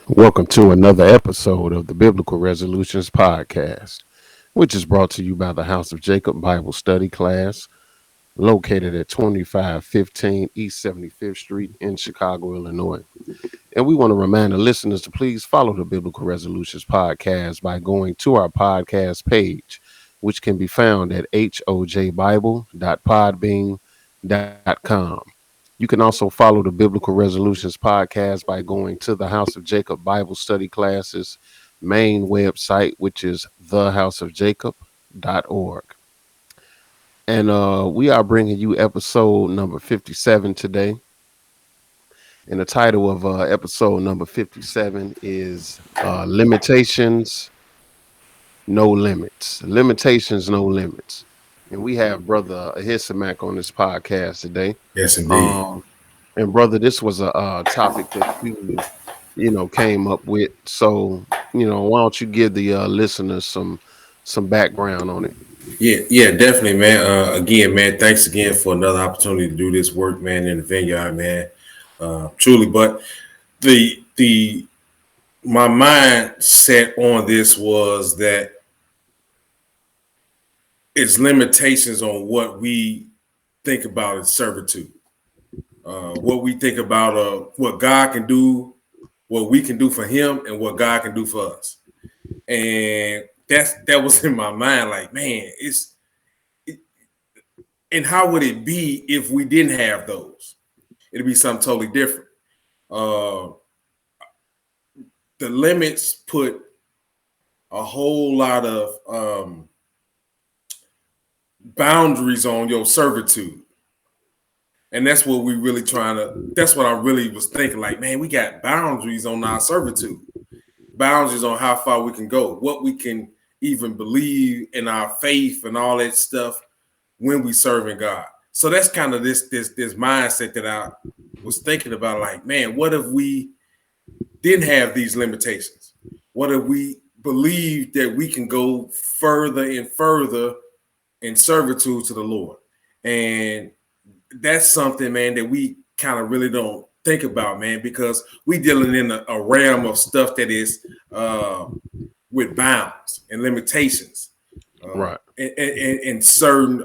Welcome to another episode of the Biblical Resolutions Podcast, which is brought to you by the House of Jacob Bible Study Class, located at 2515 East 75th Street in Chicago, Illinois. And we want to remind the listeners to please follow the Biblical Resolutions Podcast by going to our podcast page, which can be found at hojbible.podbean.com. You can also follow the Biblical Resolutions Podcast by going to the House of Jacob Bible Study Classes main website, which is thehouseofjacob.org. And we are bringing you episode number 57 today. And the title of episode number 57 is Limitations, No Limits. Limitations, No Limits. And we have Brother Ahisamak on this podcast today. Yes, indeed. Um, and brother, this was a topic that you came up with. So, why don't you give the listeners some background on it? Yeah, definitely, man. Again, man, thanks again for another opportunity to do this work, man, in the vineyard, man. Truly, but the my mindset on this was that it's limitations on what we think about as servitude, what we think about what God can do, what we can do for Him, and what God can do for us. And that was in my mind, like, man, and how would it be if we didn't have those? It'd be something totally different. Uh, the limits put a whole lot of boundaries on your servitude. And that's what that's what I really was thinking. Like, man, we got boundaries on our servitude, boundaries on how far we can go, what we can even believe in our faith and all that stuff when we serving God. So that's kind of this mindset that I was thinking about. Like, man, what if we didn't have these limitations? What if we believe that we can go further and further in servitude to the Lord? And that's something, man, that we kind of really don't think about, man, because we dealing in a realm of stuff that is with bounds and limitations, Right. and certain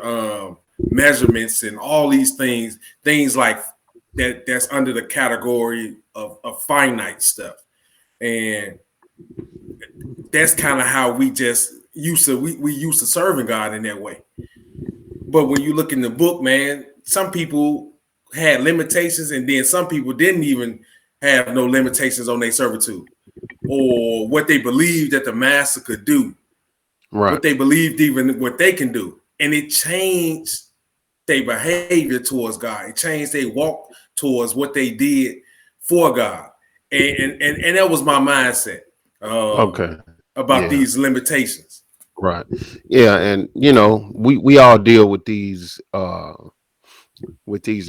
measurements and all these things like that. That's under the category of finite stuff, and that's kind of how we just used to we used to serving God in that way. But when you look in the book, man, some people had limitations, and then some people didn't even have no limitations on their servitude or what they believed that the master could do, Right. what they believed even what they can do. And it changed their behavior towards God. It changed their walk towards what they did for God. And that was my mindset Okay. about Yeah. these limitations. Right. Yeah. And we all deal with these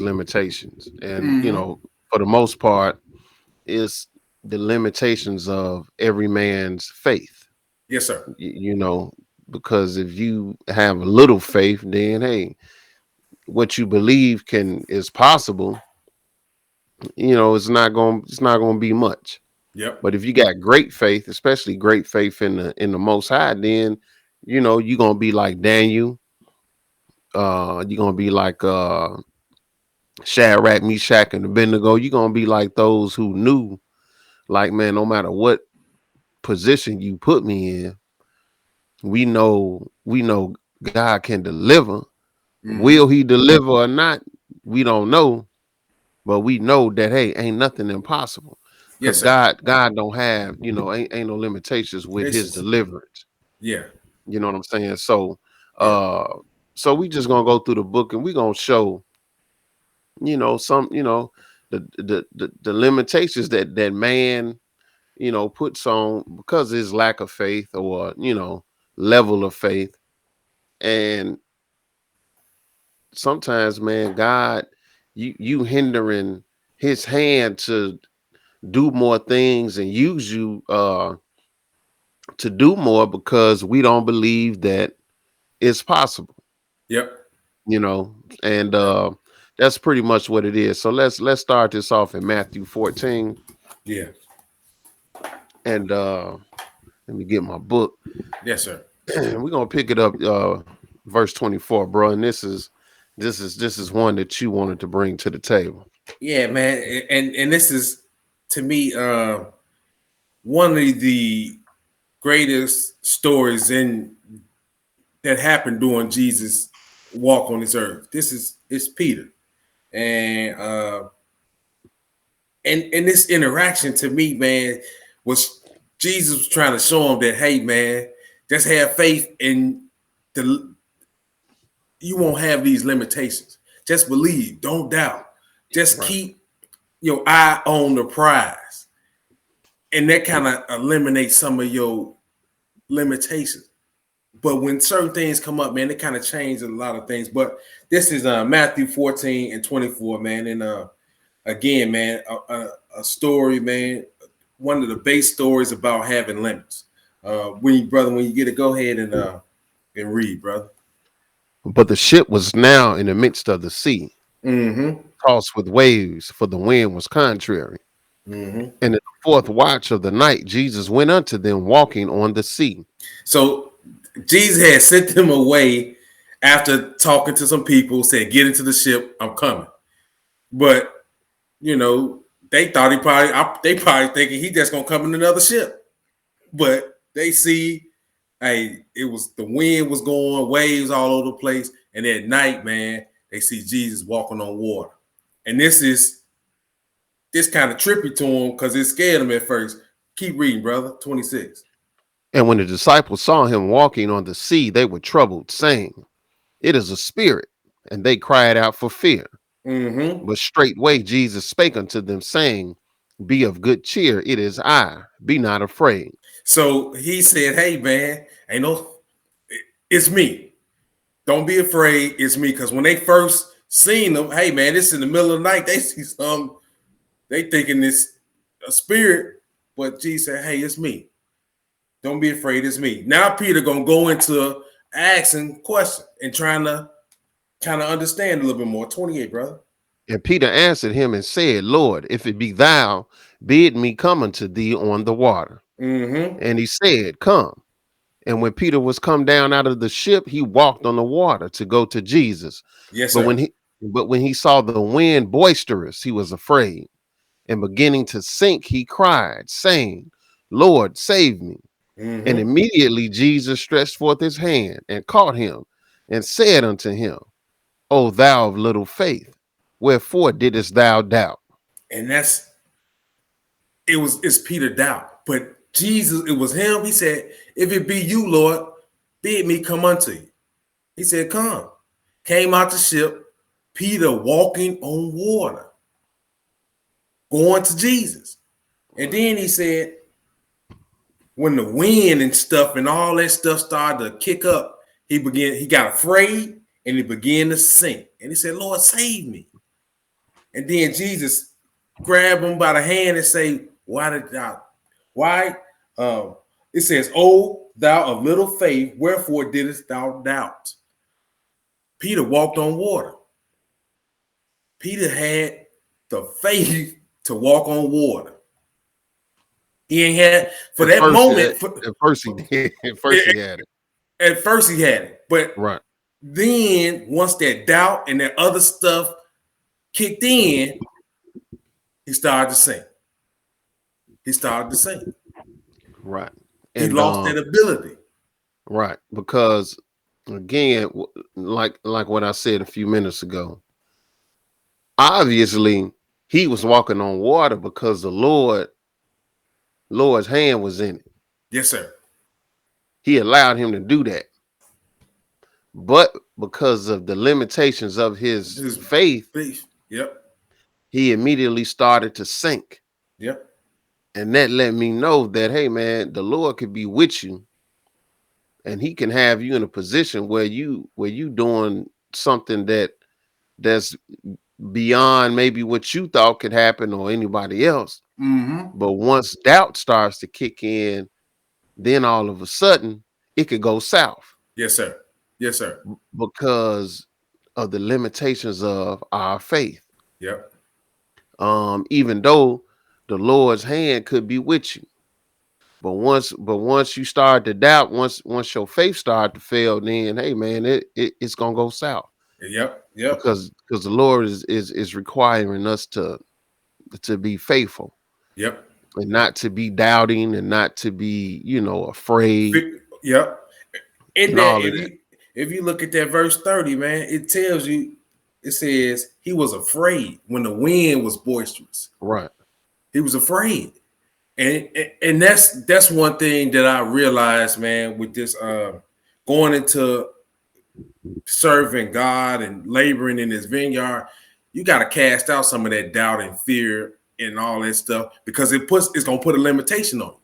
limitations. And, for the most part, it's the limitations of every man's faith. Yes, sir. Because if you have a little faith, then hey, what you believe is possible, it's not gonna be much. Yep. But if you got great faith, especially great faith in the Most High, then you're gonna be like Daniel. You're gonna be like Shadrach, Meshach, and Abednego. You're gonna be like those who knew, like, man, no matter what position you put me in, we know God can deliver. Will He deliver or not? We don't know, but we know that hey, ain't nothing impossible. Because Yes, sir. God don't have, ain't no limitations with His Patience. deliverance. Yeah. You know what I'm saying? So Yeah. uh so we just gonna go through the book and we gonna show, some, the limitations that man, puts on because of his lack of faith or, level of faith. And sometimes, man, God, you hindering his hand to do more things and use you to do more because we don't believe that it's possible, Yep. you know, and Yep. that's pretty much what it is. So let's start this off in Matthew 14, Yeah. And let me get my book. Yes, sir. We're gonna pick it up, verse 24, bro. And this is one that you wanted to bring to the table. Yeah, man. And this is to me one of the greatest stories in that happened during Jesus' walk on this earth. It's Peter. And and this interaction to me, man, was Jesus was trying to show him that, hey, man, just have faith in the you won't have these limitations. Just believe, don't doubt. Just Right. keep your eye on the prize. And that kind of eliminates some of your limitations. But when certain things come up, man, it kind of changes a lot of things. But this is Matthew 14 and 24, man. And again, man, a story, man, one of the base stories about having limits. When you get it, go ahead and read, brother. But the ship was now in the midst of the sea, Mm-hmm. tossed with waves, for the wind was contrary. Mm-hmm. And in the fourth watch of the night, Jesus went unto them walking on the sea. So Jesus had sent them away after talking to some people, said, "Get into the ship, I'm coming." But you know, they probably thinking he just gonna come in another ship. But they see, hey, it was the wind was going, waves all over the place, and at night, man, they see Jesus walking on water. And this kind of trippy to him because it scared him at first. Keep reading, brother. 26. And when the disciples saw him walking on the sea, they were troubled, saying, It is a spirit. And they cried out for fear. Mm-hmm. But straightway Jesus spake unto them, saying, Be of good cheer, it is I, be not afraid. So he said, "Hey, man, ain't no, it's me. Don't be afraid. It's me." Because when they first seen them, hey, man, this in the middle of the night. They see some. They thinking it's a spirit, but Jesus said, "Hey, it's me. Don't be afraid. It's me." Now Peter gonna go into asking questions and trying to kind of understand a little bit more. 28, brother. And Peter answered him and said, Lord, if it be thou, bid me come unto thee on the water. Mm-hmm. And he said, Come. And when Peter was come down out of the ship, he walked on the water to go to Jesus. Yes, But sir. when he saw the wind boisterous, he was afraid. And beginning to sink, he cried, saying, Lord, save me. And Mm-hmm. immediately Jesus stretched forth his hand and caught him and said unto him, O thou of little faith, wherefore didst thou doubt? And it's Peter doubt. But Jesus, it was him. He said, "If it be you, Lord, bid me come unto you." He said, "Come." Came out the ship, Peter walking on water, going to Jesus. And then he said, when the wind and stuff and all that stuff started to kick up, he got afraid and he began to sink. And he said, "Lord, save me." And then Jesus grabbed him by the hand and say, why? Um, it says, "Oh, thou of little faith, wherefore didst thou doubt?" Peter walked on water. Peter had the faith to walk on water. He ain't had for At that first, moment. at first he did. At first he had it. At first he had it, but Right. then once that doubt and that other stuff kicked in, he started to sink. He started to sink. Right. He And lost that ability. right, because again, like what I said a few minutes ago, obviously he was walking on water because the Lord's hand was in it. Yes, sir. He allowed him to do that. But because of the limitations of his His faith, faith. Yep. he immediately started to sink. Yep. And that let me know that, hey man, the Lord could be with you and he can have you in a position where you doing something that's beyond maybe what you thought could happen or anybody else. Mm-hmm. But once doubt starts to kick in, then all of a sudden it could go south Yes, sir. Yes, sir. because of the limitations of our faith. Yep. Even though the Lord's hand could be with you, But once you start to doubt, once your faith start to fail, then hey man, it's gonna go south Yep. Yep. because the Lord is requiring us to be faithful Yep. and not to be doubting and not to be afraid Yep. In and that, all of that. if you look at that verse 30, man, it tells you, it says he was afraid when the wind was boisterous. Right. He was afraid. And that's one thing that I realized, man, with this going into serving God and laboring in his vineyard, you got to cast out some of that doubt and fear and all that stuff, because it's gonna put a limitation on you.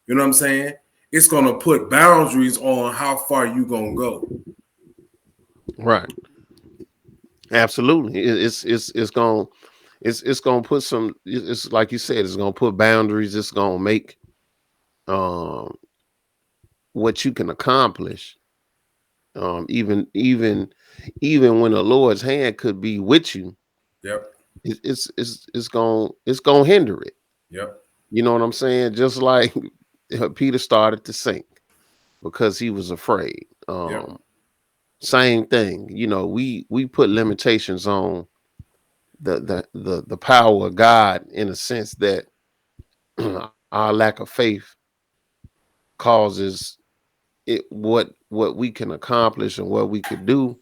You know what I'm saying? It's gonna put boundaries on how far you gonna go. Right. Absolutely. It's gonna put some. It's like you said. It's gonna put boundaries. It's gonna make um what you can accomplish. Even when the Lord's hand could be with you, Yep. it's gonna hinder it. Yep. You know what I'm saying? Just like Peter started to sink because he was afraid. Yep. Same thing. We put limitations on the power of God in a sense that our lack of faith causes what we can accomplish and what we could do.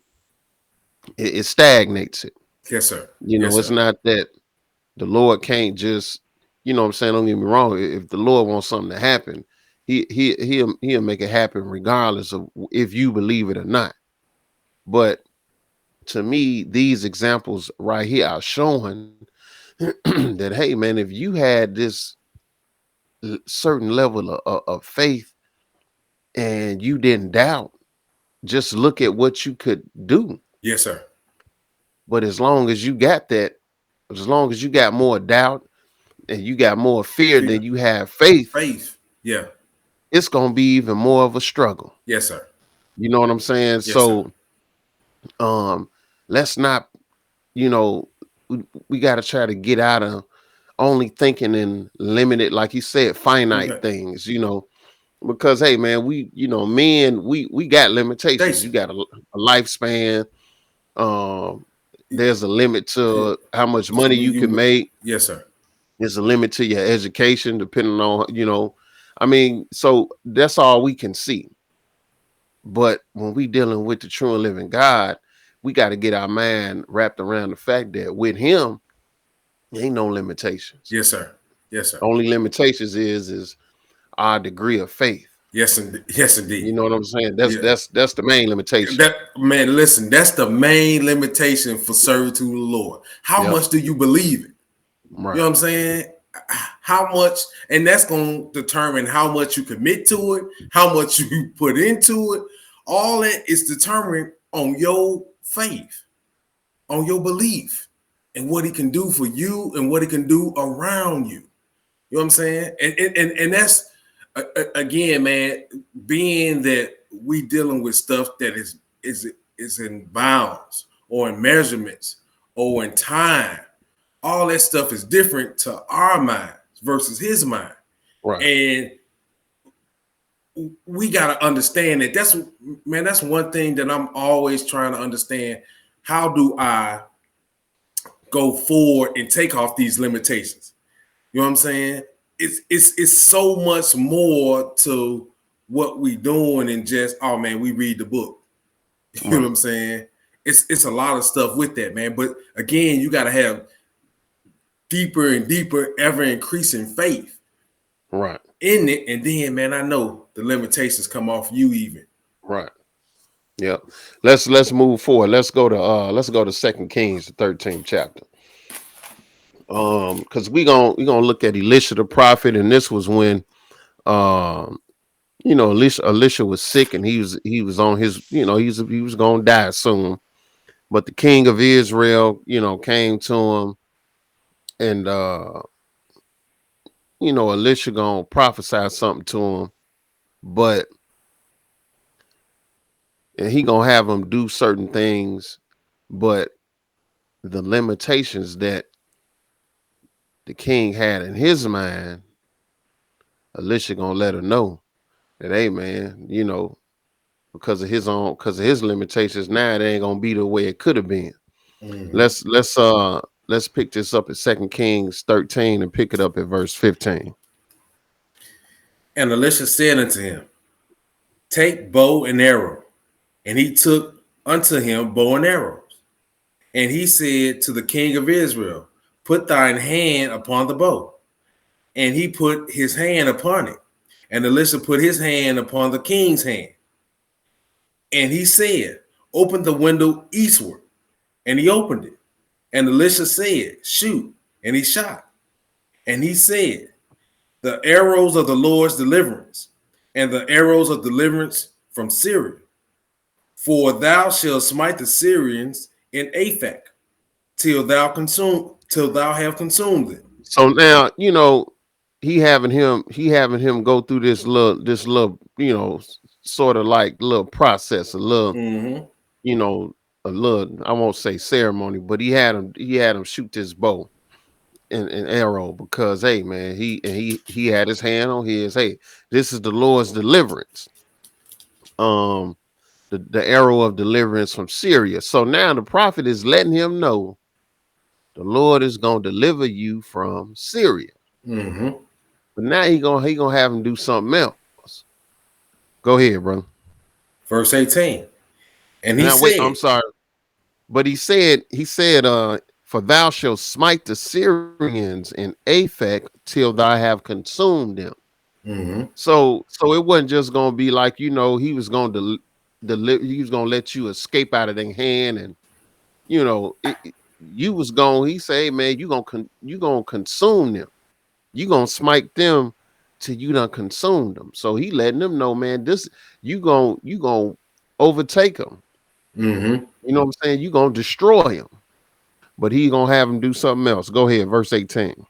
It stagnates it. Yes, sir. Yes, It's sir. not that the Lord can't just, what I'm saying, don't get me wrong. If the Lord wants something to happen, he'll make it happen regardless of if you believe it or not. But to me, these examples right here are showing that hey man, if you had this certain level of faith and you didn't doubt, just look at what you could do. Yes, sir. But as long as you got that, as long as you got more doubt and you got more fear Fear. than you have faith, Faith. Yeah. it's gonna be even more of a struggle. Yes, sir. You know what I'm saying? Yes, sir. So let's not, you know, we gotta try to get out of only thinking in limited, like you said, finite Okay. things, because hey man, men, we got limitations. You Station. got a lifespan. There's a limit to how much money you can make. Yes, sir. There's a limit to your education, depending on, I mean, so that's all we can see. But when we dealing with the true and living God, we got to get our mind wrapped around the fact that with him, there ain't no limitations. Yes, sir. Yes, sir. Only limitations is our degree of faith. Yes, yes, indeed. You know what I'm saying? That's the main limitation. That, man, listen, that's the main limitation for servitude to the Lord. How much do you believe it? Right. You know what I'm saying? How much, and that's going to determine how much you commit to it, how much you put into it. All that is determined on your faith, on your belief, and what he can do for you and what he can do around you. You know what I'm saying? And that's again, man, being that we dealing with stuff that is in bounds or in measurements or in time. All that stuff is different to our mind versus his mind. Right. And we got to understand that that's one thing that I'm always trying to understand. How do I go forward and take off these limitations? You know what I'm saying? It's so much more to what we doing than just, oh man, we read the book. You know what I'm saying? It's a lot of stuff with that, man. But again, you got to have deeper and deeper, ever increasing faith, right, in it. And then, man, I know the limitations come off you even. Right. Yep. Let's move forward. Let's go to 2 Kings, the 13th chapter. Because we gonna look at Elisha the prophet, and this was when Elisha was sick, and he was on his, he was gonna die soon. But the king of Israel, came to him, and Elisha gonna prophesy something to him, but and he gonna have him do certain things, but the limitations that the king had in his mind Elisha gonna let her know that, hey man, because of his limitations, now it ain't gonna be the way it could have been. Mhm. Let's pick this up at 2 Kings 13 and pick it up at verse 15. And Elisha said unto him, take bow and arrow. And he took unto him bow and arrows. And he said to the king of Israel, put thine hand upon the bow. And he put his hand upon it. And Elisha put his hand upon the king's hand. And he said, open the window eastward. And he opened it. And Elisha said, shoot. And he shot. And he said, the arrows of the Lord's deliverance, and the arrows of deliverance from Syria. For thou shalt smite the Syrians in Aphek, till thou have consumed them. So now, he having him go through this little, sort of like little process, a little, Mm-hmm. you know, a little, I won't say ceremony, but he had him shoot this bow and arrow because, hey man, he had his hand on his, hey, this is the Lord's deliverance. Um the arrow of deliverance from Syria. So now the prophet is letting him know the Lord is gonna deliver you from Syria. Mm-hmm. But now he gonna have him do something else. Go ahead, brother. Verse 18. And he Now wait, I'm said, sorry. But he said, for thou shalt smite the Syrians in Aphek till thou have consumed them. mm-hmm. So it wasn't just gonna be like, he was gonna deliver, he was gonna let you escape out of their hand, and you was gonna, he say, hey, man, you gonna consume them. You gonna smite them till you done consumed them. So he letting them know, man, this you gonna overtake them. Mm-hmm. You know what I'm saying? You gonna destroy him. But he gonna have him do something else. Go ahead, verse 18.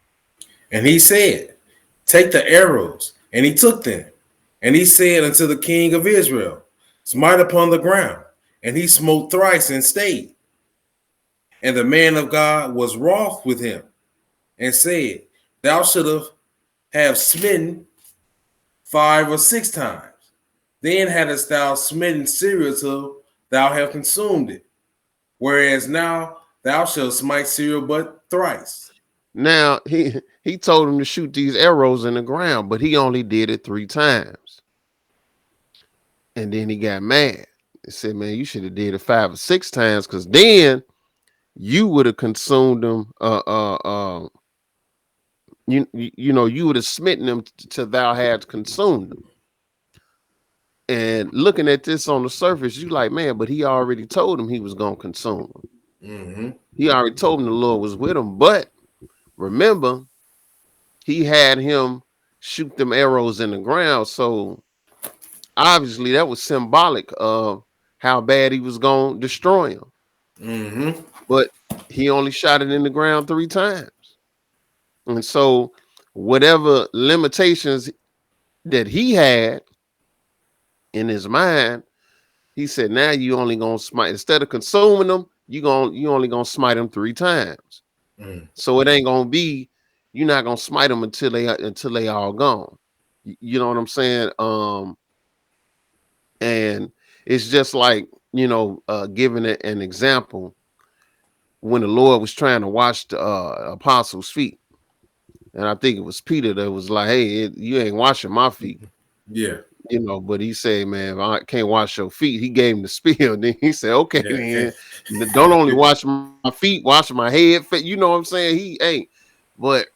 And he said, take the arrows. And he took them. And he said unto the king of Israel, smite upon the ground. And he smote thrice and stayed. And the man of God was wroth with him and said, thou shouldst have smitten 5 or 6 times. Then hadst thou smitten Syria till thou have consumed it. Whereas now thou shalt smite Syria but thrice. Now he told him to shoot these arrows in the ground, but he only did it 3 times. And then he got mad. He said, man, you should have did it 5 or 6 times, because then you would have consumed them. You would have smitten them till thou had consumed them. And looking at this on the surface, you like, man, but he already told him he was gonna consume them. Mm-hmm. He already told him the Lord was with him. But remember, he had him shoot them arrows in the ground. So obviously that was symbolic of how bad he was gonna destroy him. Mm-hmm. But he only shot it in the ground 3 times. And so whatever limitations that he had in his mind, he said, now you only gonna smite, instead of consuming them, you only gonna smite them 3 times. Mm. So it ain't gonna be, you're not gonna smite them until they all gone. You know what I'm saying? And it's just like, giving it an example, when the Lord was trying to wash the apostles' feet. And I think it was Peter that was like, hey, you ain't washing my feet. Yeah. But he said, man, if I can't wash your feet, he gave him the spiel. Then he said, okay, Yeah. then don't only wash my feet, wash my head. You know what I'm saying? He ain't, but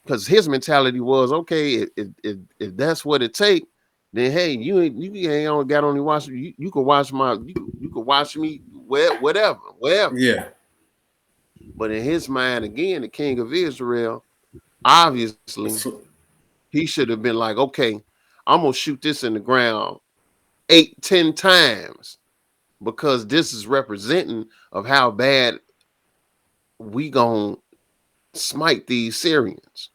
because his mentality was, okay, if that's what it take, then hey, you ain't only got only wash, you can wash you can wash me whatever. Yeah. But in his mind, again, the king of Israel, obviously, So, he should have been like, okay, I'm gonna shoot this in the ground 8-10 times, because this is representing of how bad we gonna smite these Syrians.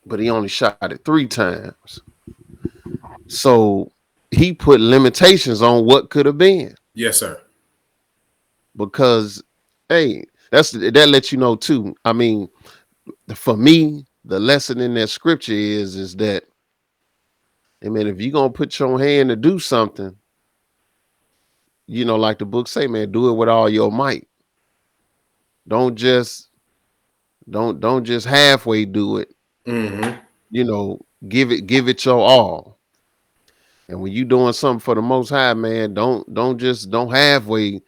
But he only shot it 3 times. So he put limitations on what could have been, yes, sir. because hey, that lets you know too. I mean, for me, the lesson in that scripture is that And man, if you're gonna put your hand to do something, like the book say, man, do it with all your might. Don't just don't just halfway do it. Give it your all. And when you doing something for the Most High, man, don't halfway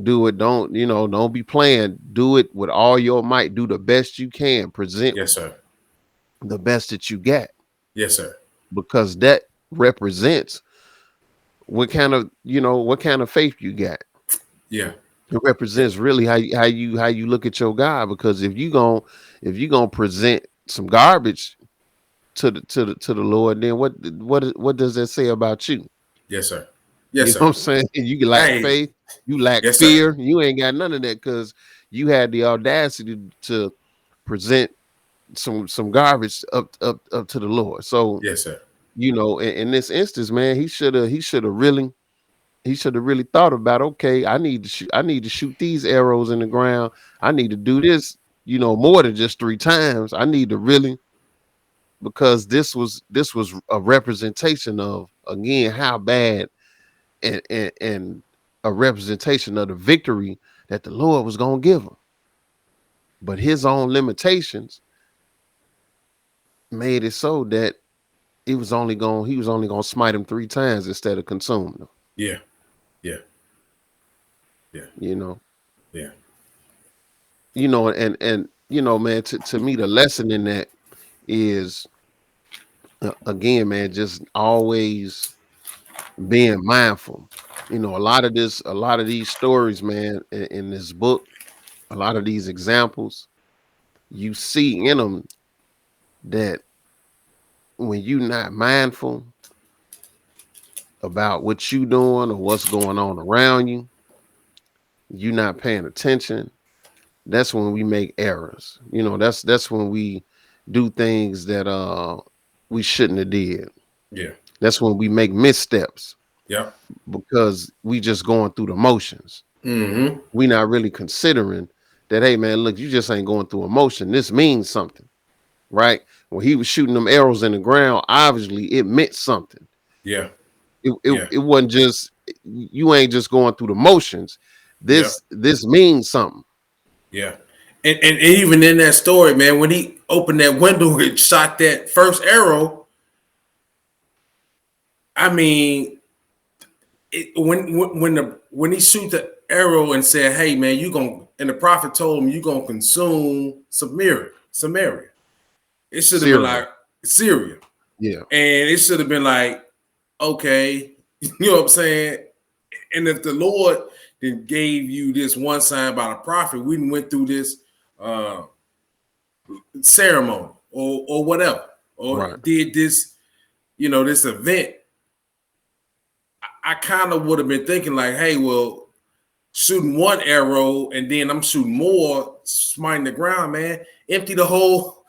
do it. Don't be playing. Do it with all your might. Do the best you can. Present Yes, sir. the best that you got. Yes, sir. Because that represents what kind of faith you got. Yeah. It represents really how you look at your God. Because if you gonna present some garbage to the Lord, then what does that say about you? Yes, sir. Yes, You sir. know what I'm saying? You lack faith, you lack Yes, fear, sir. you ain't got none of that because you had the audacity to present some garbage up to the Lord. So Yes, sir. in this instance, man, he should have really thought about, okay, I need to shoot these arrows in the ground. I need to do this, more than just 3 times. I need to really, because this was a representation of, again, how bad and a representation of the victory that the Lord was going to give him. But his own limitations made it so that he was only going to smite him 3 times instead of consume them. Yeah. Yeah. Yeah. Yeah. And man, to me, the lesson in that is, again, man, just always being mindful. A lot of these stories, man, in this book, a lot of these examples, you see in them that when you're not mindful about what you doing or what's going on around you, you're not paying attention. That's when we make errors. That's when we do things that we shouldn't have did. Yeah. That's when we make missteps. Yeah. Because we just going through the motions. We not really considering that, hey man, look, you just ain't going through emotion. This means something, right? When he was shooting them arrows in the ground, obviously it meant something. Yeah. It wasn't just, you ain't just going through the motions. This means something. Yeah. And even in that story, man, when he opened that window and shot that first arrow, I mean, when he shoot the arrow and said, "Hey man, and the prophet told him you gonna consume Samaria." It should have been like Syria. Yeah. And it should have been like, okay, you know what I'm saying? And if the Lord then gave you this one sign by the prophet, we went through this ceremony or whatever, or did this, this event, I kind of would have been thinking like, hey, well, shooting one arrow and then I'm shooting more, smiting the ground, man. Empty the whole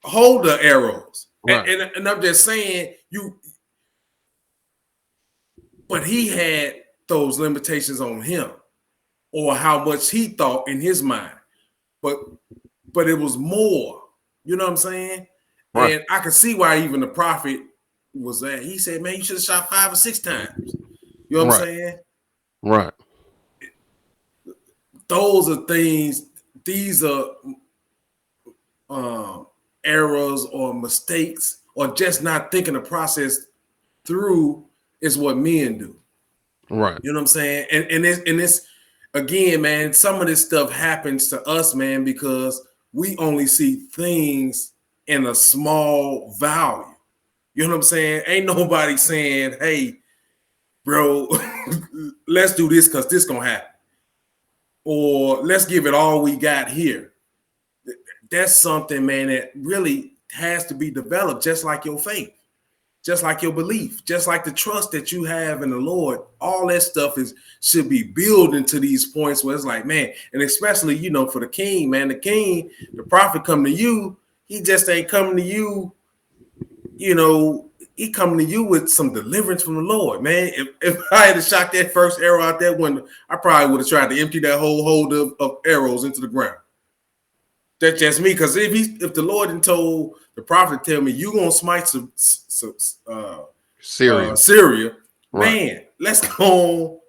hold the arrows. Right. And I'm just saying, but he had those limitations on him, or how much he thought in his mind. But it was more. You know what I'm saying? Right. And I can see why even the prophet was that. He said, man, you should have shot 5 or 6 times. You know what I'm saying? Right. Those are things, these are errors or mistakes, or just not thinking the process through is what men do. Right. You know what I'm saying? And it's again, man, some of this stuff happens to us, man, because we only see things in a small value. You know what I'm saying? Ain't nobody saying, hey, bro, let's do this because this gonna happen. Or let's give it all we got here. That's something, man, that really has to be developed, just like your faith, just like your belief, just like the trust that you have in the Lord. All that stuff should be building to these points where it's like, man, and especially, for the king, man, the prophet come to you, he just ain't coming to you, he coming to you with some deliverance from the Lord, man. If I had to shot that first arrow out that window, I probably would have tried to empty that whole hold of arrows into the ground. That's just me. Because if the Lord had told the prophet, tell me you gonna smite Syria. Syria, Right. man, let's go.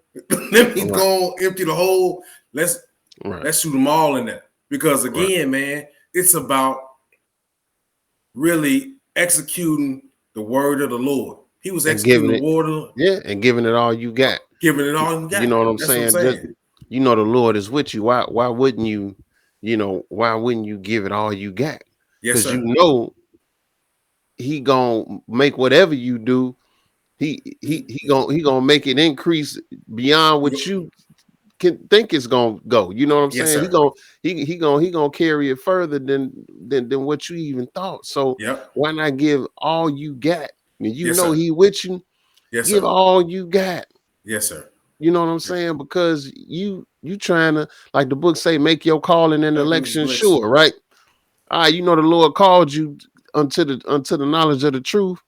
Let me Right. go empty the hole. Let's Right. shoot them all in there. Because Right. again, man, it's about really executing the word of the Lord. He was And executing giving the it, word of yeah, and giving it all you got. giving it all you You got. know what I'm That's what I'm saying? Just, saying. you know, the Lord is with you. Why wouldn't you, why wouldn't you give it all you got? Yes, Because you sir. know he gonna make whatever you do, he gonna make it increase beyond what you can think it's gonna go. You know what I'm Yes, saying? sir. He gonna carry it further than what you even thought. So Yep. why not give all you got? And you Yes, know sir. he with you, Yes, give sir. all you got. Yes, sir. You know what I'm saying? Because you trying to, like the book say, make your calling and election sure, right? You know the Lord called you unto the knowledge of the truth.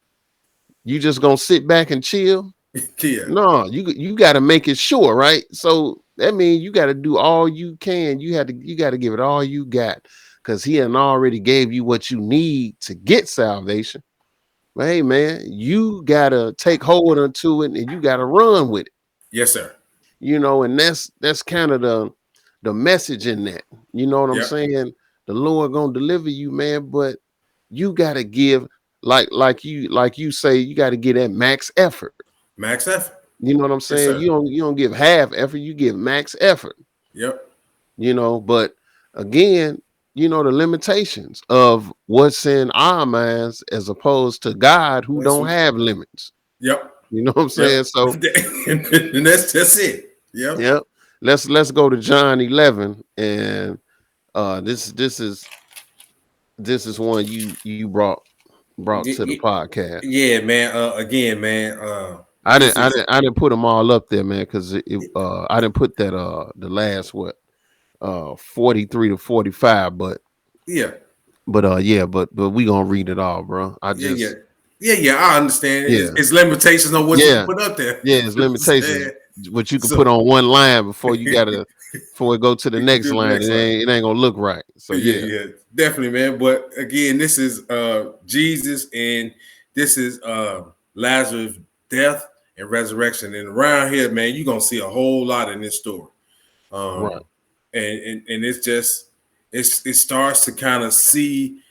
You just gonna sit back and chill? Yeah. No, you got to make it sure, right? So that means you got to do all you can. You got to give it all you got, because he had already gave you what you need to get salvation. But hey, man, you gotta take hold unto it and you gotta run with it. Yes, sir. And that's kind of the message in that. You know what I'm Yep. saying? The Lord gonna deliver you, man, but you gotta give, like you say, you gotta give that max effort. Max effort. You know what I'm Yes, saying? sir. You don't give half effort, you give max effort. Yep. But again, the limitations of what's in our minds as opposed to God, who That's don't what, have limits. yep. You know what I'm saying? Yep. So And that's it. Yep. yeah, let's go to John 11, and this is one you brought to the podcast. Yeah, man. Again, man. I This didn't I is didn't I didn't put them all up there, man, because I didn't put that the last 43 to 45, yeah. yeah, but we gonna read it all, bro. I Yeah, yeah, just yeah. I understand. yeah It's limitations on what you can yeah put up there. yeah, it's You know what I'm limitations saying? what you can put So on one line before it go to the next do the line. next line. It ain't gonna look right. So Yeah, yeah, yeah, definitely, man. But again, this is Jesus, and this is Lazarus' death and resurrection. And around here, man, you're gonna see a whole lot in this story. right. Um, and it's just it starts to kind of see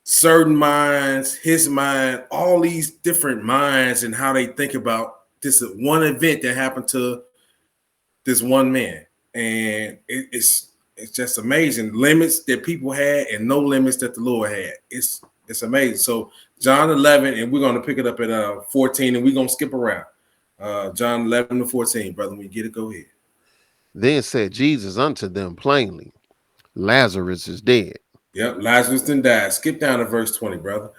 certain minds, his mind, all these different minds, and how they think about this one event that happened to this one man, and it's just amazing limits that people had and no limits that the Lord had. It's amazing. So John 11, and we're gonna pick it up at 14, and we're gonna skip around. John 11 to 14, brother. When you get it, go ahead. Then said Jesus unto them plainly, Lazarus is dead. Yep, Lazarus didn't die. Skip down to verse 20, brother.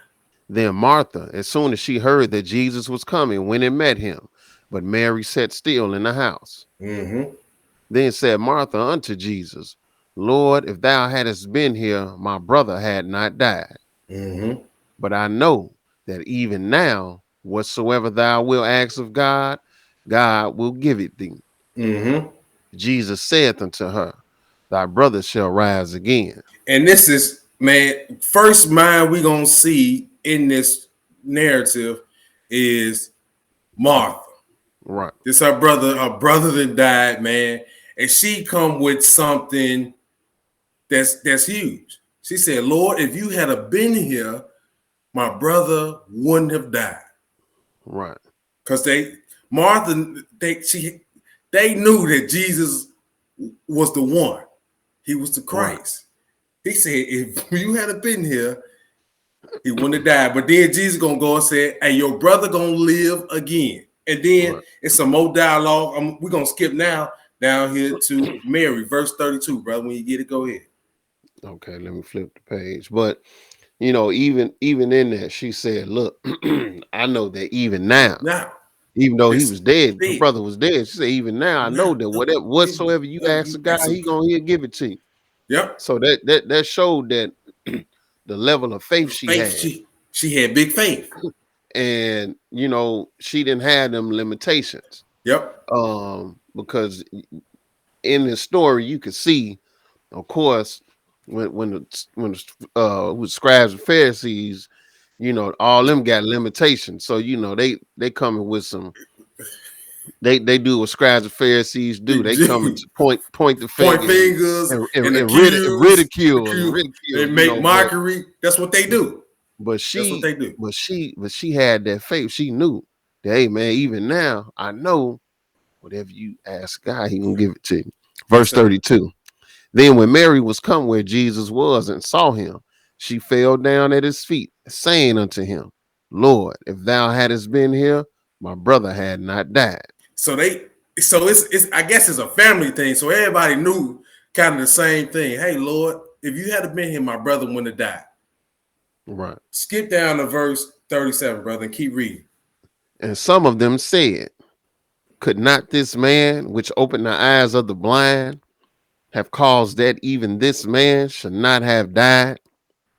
Then Martha, as soon as she heard that Jesus was coming, went and met him. But Mary sat still in the house. Mm-hmm. Then said Martha unto Jesus, Lord, if thou hadst been here, my brother had not died. Mm-hmm. But I know that even now, whatsoever thou wilt ask of God, God will give it thee. Mm-hmm. Jesus saith unto her, thy brother shall rise again. And this is, man, first mind we gonna see in this narrative is Martha. Right. This her brother that died, man. And she come with something that's huge. She said, Lord, if you had been here, my brother wouldn't have died. Right. Because Martha, they knew that Jesus was the one. He was the Right. Christ. He said, if you had been here, he wouldn't have died. But then Jesus gonna go and say, hey, your brother gonna live again. And then Right. it's some more dialogue. We're gonna skip now down here to Mary, verse 32, brother. When you get it, go ahead. Okay, let me flip the page. But even in that, she said, look, I know that even now, Now, even though he it's was dead, her dead. brother was dead. She said, even now, I know Now, that no, whatsoever you ask of God, he'll give it to you. yep. So that showed that the level of faith she Faith. had. She had big faith. And she didn't have them limitations. Yep. Because in the story you could see, of course, with scribes and Pharisees, all them got limitations. So they coming with some. They do what scribes and Pharisees do. They coming to point the Point finger fingers and, and and, and accuse, ridicule. and make mockery. That's what they do. But That's what they do. she had that faith. She knew that, hey man, even now I know whatever you ask God, He gonna give it to you. Verse 32. Then when Mary was come where Jesus was and saw him, she fell down at his feet, saying unto him, Lord, if thou hadst been here, my brother had not died. So it's I guess it's a family thing. So everybody knew kind of the same thing. Hey, Lord, if you had been here, my brother wouldn't have died. Right. Skip down to verse 37, brother, and keep reading. And some of them said, could not this man which opened the eyes of the blind have caused that even this man should not have died?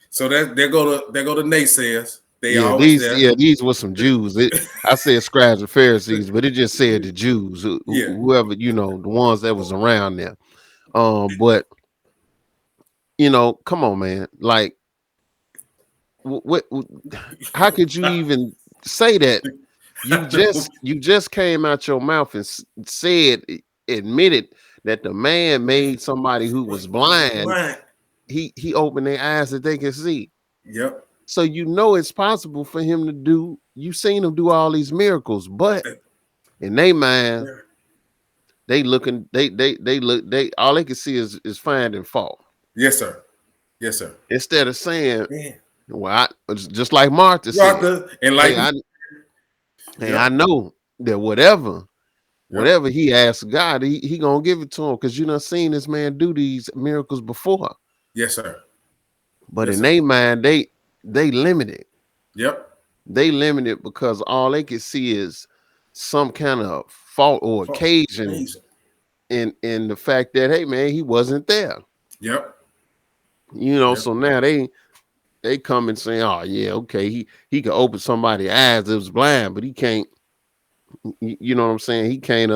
So there go the naysayers. They always there. These were some Jews. I said scribes and Pharisees, but it just said the Jews, whoever, the ones that was around there. But come on, man. Like, what how could you even say that? You just came out your mouth and admitted that the man made somebody who was blind. He opened their eyes that they can see. Yep. So it's possible for him to do. You've seen him do all these miracles, but in their mind, they look. All they can see is finding fault. Yes, sir. Yes, sir. Instead of saying, well, just like Martha said, and like, I know that whatever he asks God, he gonna give it to him, because you done seen this man do these miracles before. Yes, sir. But in their mind, they limited. Yep. They limited because all they can see is some kind of fault or occasion in the fact that, hey man, he wasn't there. Yep. So now they come and say, oh yeah, okay, he could open somebody's eyes that was blind, but he can't. You know what I'm saying? He can't.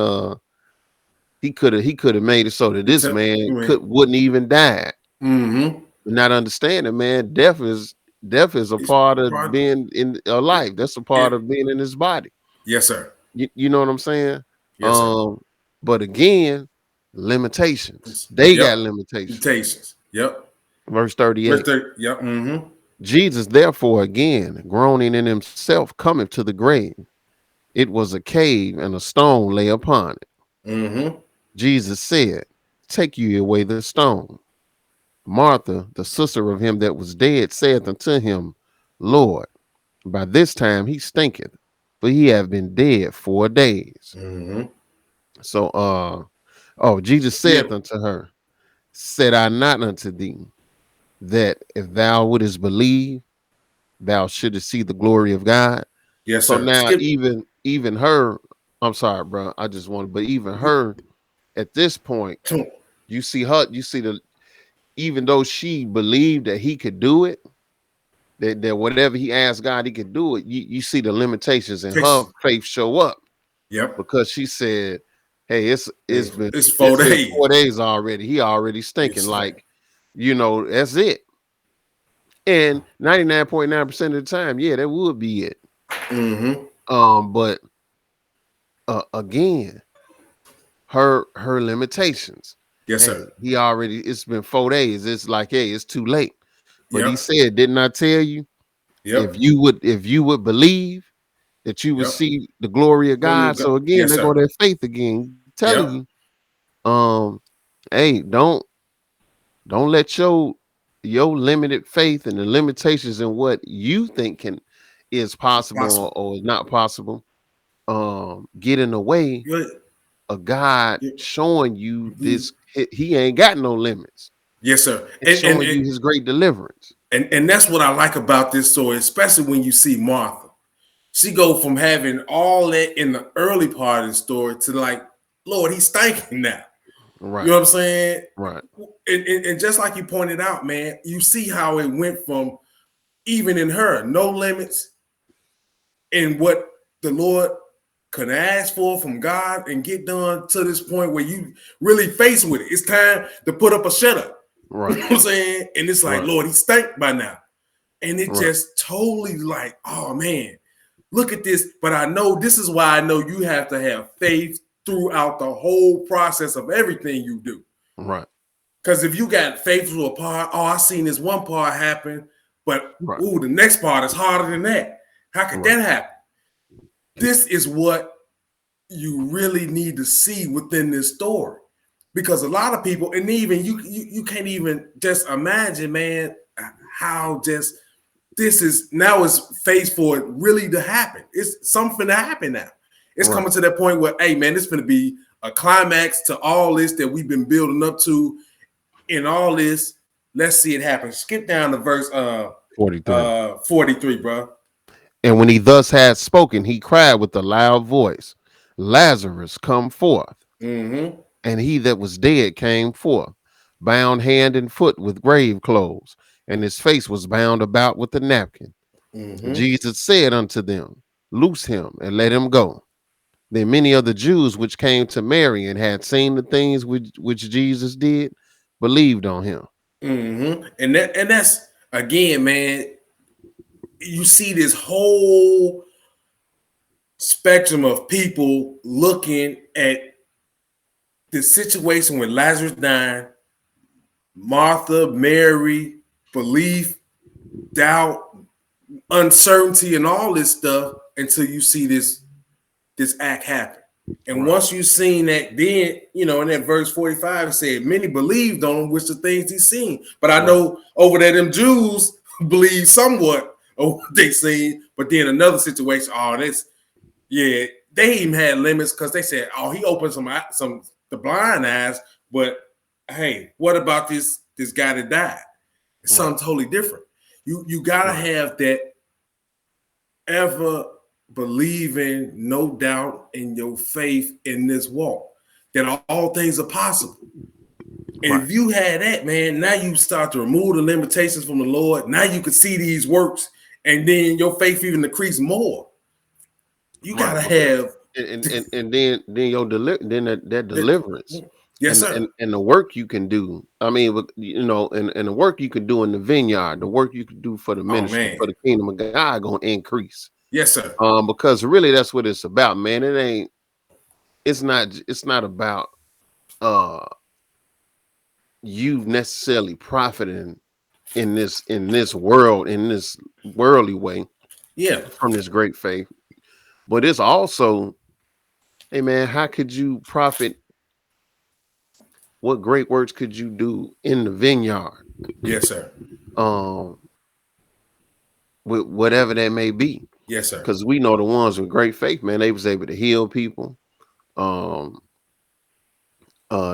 He could have made it so that this man wouldn't even die. Mm-hmm. Not understanding, man, death is a part of being in a life. That's a part of being in his body. Yes, sir. You know what I'm saying? Yes, sir. But again, limitations. They got limitations. Yep. Verse 38. Yep. Mm-hmm. Jesus, therefore, again, groaning in himself, cometh to the grave. It was a cave, and a stone lay upon it. Mm-hmm. Jesus said, take you away the stone. Martha, the sister of him that was dead, saith unto him, Lord, by this time he stinketh, for he have been dead 4 days. Mm-hmm. So, Jesus saith unto her, said I not unto thee, that if thou wouldest believe, thou shouldest see the glory of God? Yes, so sir. Now even her, I'm sorry, bro, I just wanted, but even her at this point, you see even though she believed that he could do it, that whatever he asked God, he could do it, you see the limitations in her faith show up. Yep. Because she said, hey, it's 4 days. 4 days already. He already stinking. That's it. And 99.9% of the time, yeah, that would be it. Mm-hmm. But again, her limitations. Yes, sir. It's been 4 days. It's like, hey, it's too late. But he said, didn't I tell you? Yep. If you would believe that you would see the glory of God. So again, they go their faith again, telling you, hey, don't let your limited faith and the limitations in what you think is possible or is not possible get in the way of God showing you this. He ain't got no limits. Yes, sir. And showing you his great deliverance. And that's what I like about this story, especially when you see Martha. She go from having all that in the early part of the story to like, Lord, he's thanking now. Right. You know what I'm saying? Right. And just like you pointed out, man, you see how it went from even in her, no limits in what the Lord could ask for from God and get done to this point where you really faced with it. It's time to put up a shut up. Right. You know what I'm saying? And it's like, Right. Lord, he stank by now. And it Right. just totally like, oh man, look at this. But I know this is why I know you have to have faith throughout the whole process of everything you do. Right. Because if you got faith to a part, oh, I seen this one part happen, but Right. ooh, the next part is harder than that. How could Right. that happen? This is what you really need to see within this story. Because a lot of people, and even you can't even just imagine, man, how just this is now is phase for it really to happen. It's something to happen now. It's Right. coming to that point where, hey, man, it's going to be a climax to all this that we've been building up to. In all this, let's see it happen. Skip down to verse 43, bro. And when he thus had spoken, he cried with a loud voice, Lazarus, come forth. Mm-hmm. And he that was dead came forth, bound hand and foot with grave clothes, and his face was bound about with a napkin. Mm-hmm. Jesus said unto them, Loose him and let him go. Then many of the Jews which came to Mary and had seen the things which Jesus did believed on him. Mm-hmm. And that's again, man. You see this whole spectrum of people looking at the situation with Lazarus dying, Martha, Mary, belief, doubt, uncertainty, and all this stuff until you see this act happen. And Right. once you've seen that, then in that verse 45 it said many believed on him, which the things he's seen. But I know over there them Jews believe somewhat of what they seen, but then another situation, they even had limits because they said, oh, he opened some the blind eyes, but hey, what about this guy that died? It's something totally different. You gotta have that ever believing, no doubt in your faith in this walk, that all things are possible. And if you had that, man, now you start to remove the limitations from the Lord. Now you can see these works, and then your faith even increase more. You gotta have and then your that deliverance. Yes, sir. And the work you can do. I mean, and the work you can do in the vineyard, the work you can do for the ministry, for the kingdom of God, going to increase. Yes, sir. Because really, that's what it's about, man. It's not about you necessarily profiting in this world, in this worldly way, from this great faith, but it's also, hey man, how could you profit? What great works could you do in the vineyard? Yes, sir. With whatever that may be. Yes, sir. Because we know the ones with great faith, man, they was able to heal people. They was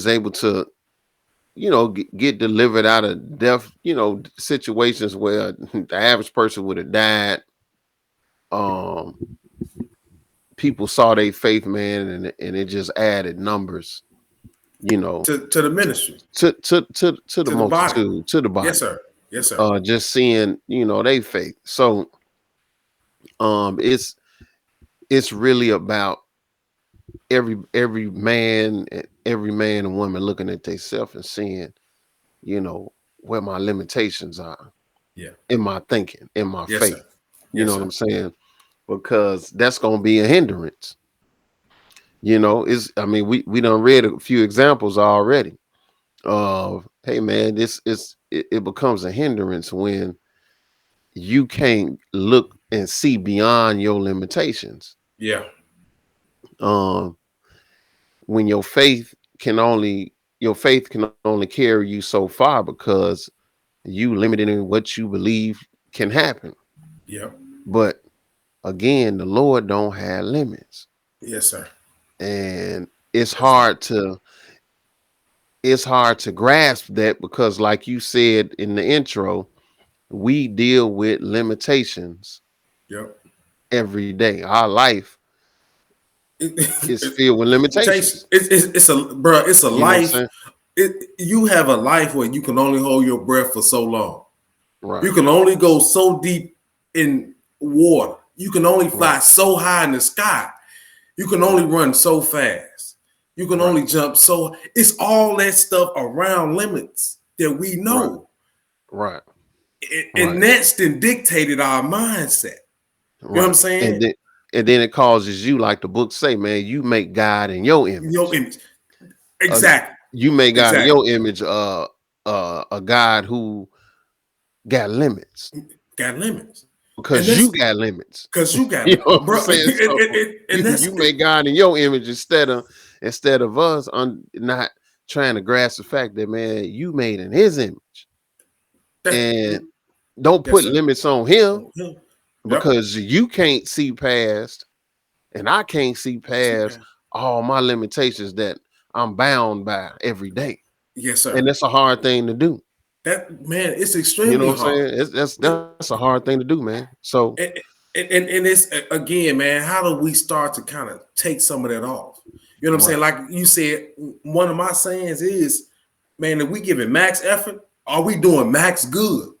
able to, get delivered out of death, situations where the average person would have died. People saw their faith, man, and it just added numbers, to the ministry, to the multitude, to the body. Yes, sir. Yes, sir. Just seeing, their faith. So it's really about every man and woman looking at themselves and seeing, where my limitations are. Yeah. In my thinking, in my faith. Sir. You know what I'm saying? Because that's gonna be a hindrance. We done read a few examples already of, hey man, it becomes a hindrance when you can't look and see beyond your limitations. Yeah. When your faith can only carry you so far because you limited in what you believe can happen. Yeah. But again, the Lord don't have limits. Yes, sir. And it's hard to grasp that because, like you said in the intro, we deal with limitations. Yep. Every day. Our life is filled with limitations. It's a life. You have a life where you can only hold your breath for so long. Right. You can only go so deep in water. You can only fly so high in the sky. You can only run so fast. You can only jump. So it's all that stuff around limits that we know. Right. And that's then dictated our mindset. You know what I'm saying? And then it causes you, like the book say, man, you make God in your image. Your image. Exactly. You make God in your image a God who got limits. Got limits. Because you got limits. Because you got you know what bro. I'm saying? So you make God in your image instead of us not trying to grasp the fact that, man, you made in his image. And don't put limits on him because you can't see past and I can't see past all my limitations that I'm bound by every day. Yes, sir. And that's a hard thing to do. That, man, it's extremely hard. That's a hard thing to do, man. So and it's, again, man, how do we start to kind of take some of that off? You know what I'm saying? Like you said, one of my sayings is, man, if we giving max effort, are we doing max good?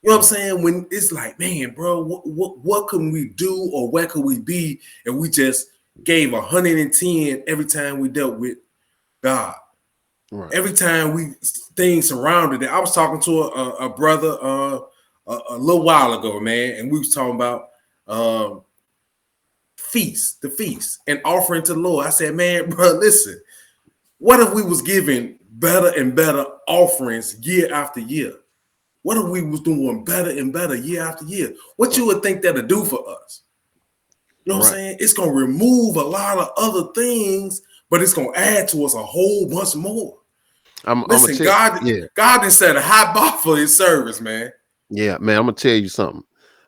You know what I'm saying? When it's like, man, bro, what can we do, or where could we be if we just gave 110 every time we dealt with God? Every time things surrounded it. I was talking to a brother a little while ago, man, and we was talking about the feast and offering to the Lord. I said, man, bro, listen, what if we was giving better and better offerings year after year? What if we was doing better and better year after year? What you would think that'll do for us? You know what I'm saying? It's going to remove a lot of other things, but it's going to add to us a whole bunch more. Listen, God done set a high bar for his service, man. Yeah, man, I'm going to tell you something.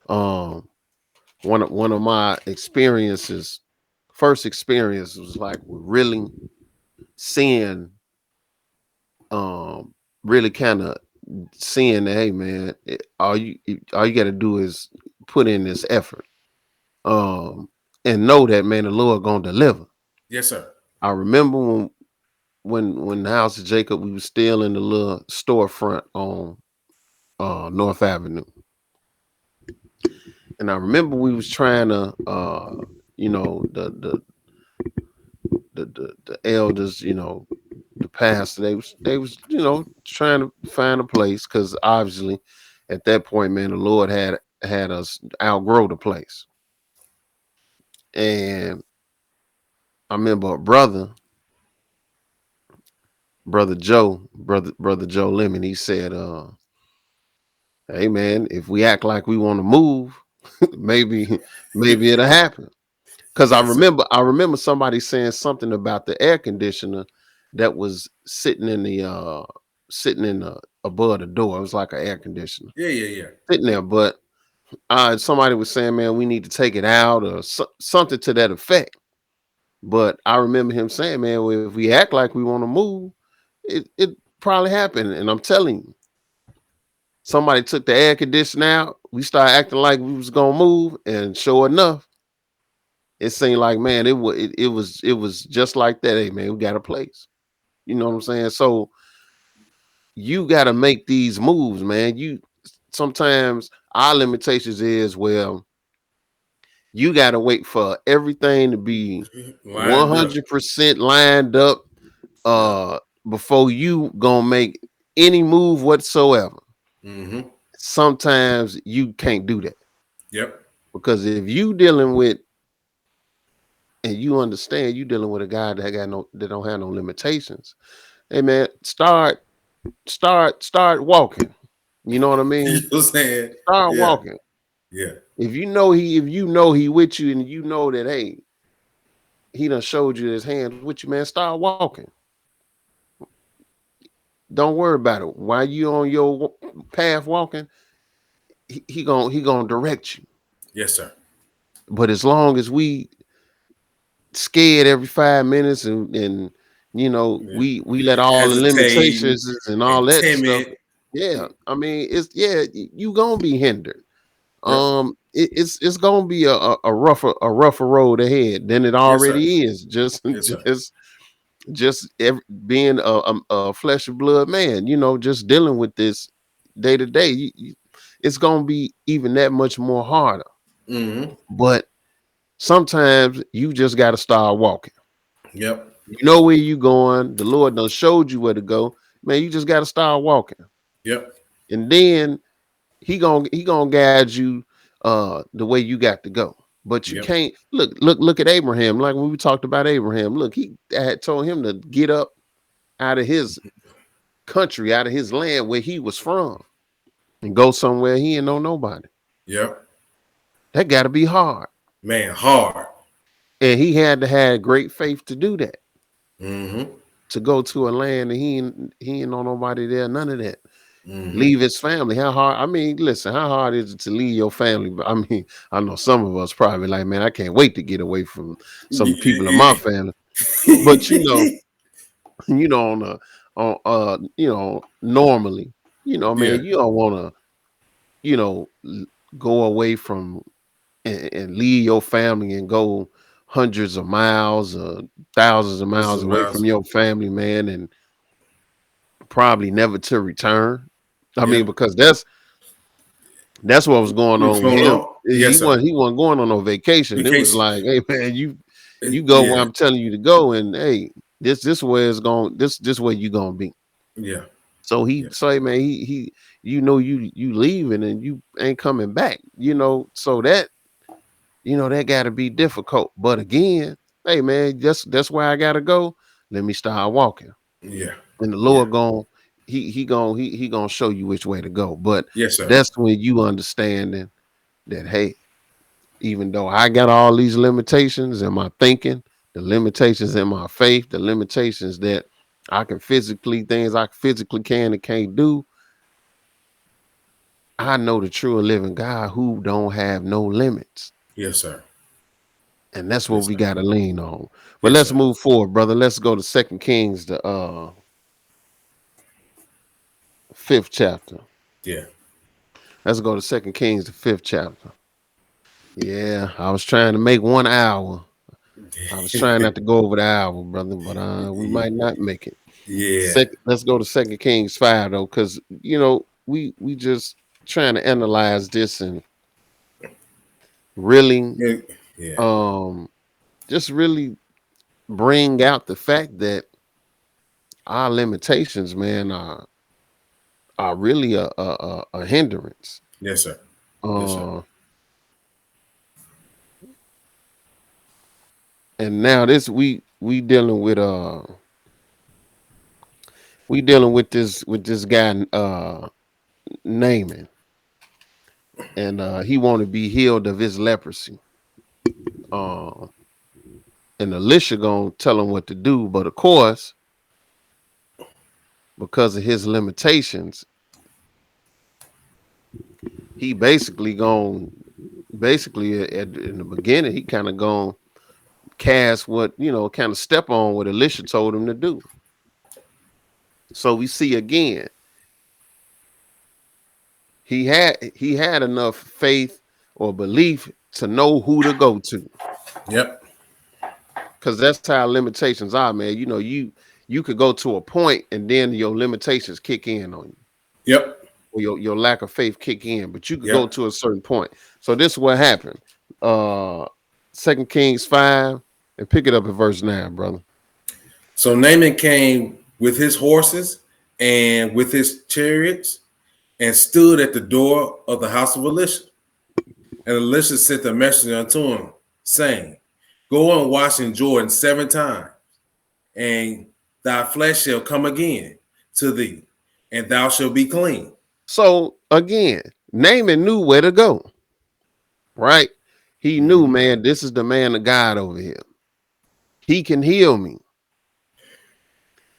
One of my first experiences was like really seeing, really kind of seeing that, hey, man, all you got to do is put in this effort, and know that, man, the Lord gonna deliver. Yes, sir. I remember when the house of Jacob, we was still in the little storefront on North Avenue, and I remember we was trying to, you know, the elders, you know, the pastor, they was, you know, trying to find a place, because obviously at that point, man, the Lord had us outgrow the place. And I remember a brother Joe Lemon, he said, hey man, if we act like we want to move, maybe it'll happen. Because I remember somebody saying something about the air conditioner that was sitting in the above the door. It was like an air conditioner. Yeah. Sitting there, but somebody was saying, man, we need to take it out, or something to that effect. But I remember him saying, man, well, if we act like we want to move, it probably happened. And I'm telling you, somebody took the air conditioner out. We started acting like we was gonna move, and sure enough, it seemed like, man, it was just like that. Hey, man, we got a place. You know what I'm saying? So you got to make these moves, man. Sometimes our limitations is, well, you got to wait for everything to be 100% lined up before you gonna make any move whatsoever. Sometimes you can't do that. Yep. Because if you dealing with, and you understand, you dealing with a guy that don't have no limitations. Hey man, start walking. You know what I mean? You know what I'm saying? Start walking. Yeah. If you know he with you, and you know that, hey, he done showed you his hand with you, man, start walking. Don't worry about it. While you on your path walking, he gonna direct you. Yes, sir. But as long as we scared every 5 minutes, and you know, we let all the limitations and all that stuff. Yeah, I mean, you gonna be hindered. It's gonna be a rougher road ahead than it already is. Being a flesh and blood man, you know, just dealing with this day to day, it's gonna be even that much more harder. But sometimes you just got to start walking. Yep. You know where you going. The Lord done showed you where to go. Man, you just got to start walking. Yep. And then he gonna guide you the way you got to go. But you Yep. can't look at Abraham. Like when we talked about Abraham, look, he had told him to get up out of his country, out of his land where he was from, and go somewhere he ain't know nobody. Yep. That got to be hard. Man, hard. And he had to have great faith to do that. Mm-hmm. To go to a land and he ain't know nobody there, none of that. Mm-hmm. Leave his family. How hard? I mean, listen, how hard is it to leave your family? But I mean, I know some of us probably like, man, I can't wait to get away from some people in my family. But on normally, Yeah. man, you don't want to, go away from and leave your family and go hundreds of miles or thousands of This miles is away miles. from your family, man, and probably never to return. I mean, Yep. because that's what was going What's on with going him. on? He Yes, sir. wasn't he wasn't going on no vacation. It was Vacation. like, hey man, you go where Yeah. I'm telling you to go, and hey, this where it's going. This where you gonna be. Yeah. So he Yeah. say, man, he you leaving and you ain't coming back. So that got to be difficult. But again, hey man, that's where I gotta go. Let me start walking, Yeah. and the Yeah. Lord he gonna show you which way to go. But Yes, sir. that's when you understanding that, hey, even though I got all these limitations in my thinking, the limitations in my faith, the limitations that things I physically can and can't do, I know the true and living God who don't have no limits. Yes, sir. And that's what Yes, we sir. got to lean on. But Yes, let's sir. move forward, brother. Let's go to Second Kings, the fifth chapter. Yeah. Let's go to Second Kings, the fifth chapter. Yeah, I was trying to make 1 hour. I was trying not to go over the hour, brother, but we might not make it. Yeah. Let's go to Second Kings 5 though, because we just trying to analyze this and really Yeah. Yeah. just really bring out the fact that our limitations, man, are really a hindrance. Yes, sir. Yes, sir. Uh, and now this we dealing with this guy Naaman, and he want to be healed of his leprosy. Uh, and Elisha gonna tell him what to do, but of course, because of his limitations, he in the beginning he kind of gonna cast what kind of step on what Elisha told him to do. So we see again, he had enough faith or belief to know who to go to, Yep. because that's how limitations are, man. You could go to a point and then your limitations kick in on you, Yep. or your lack of faith kick in, but you could go Yep. to a certain point. So this is what happened. uh 2 Kings 5, and pick it up at verse 9, brother. So Naaman came with his horses and with his chariots and stood at the door of the house of Elisha. And Elisha sent a messenger unto him, saying, Go and wash in Jordan 7 times, and thy flesh shall come again to thee, and thou shalt be clean. So again, Naaman knew where to go, right? He knew, Mhm. man, this is the man of God over here. He can heal me.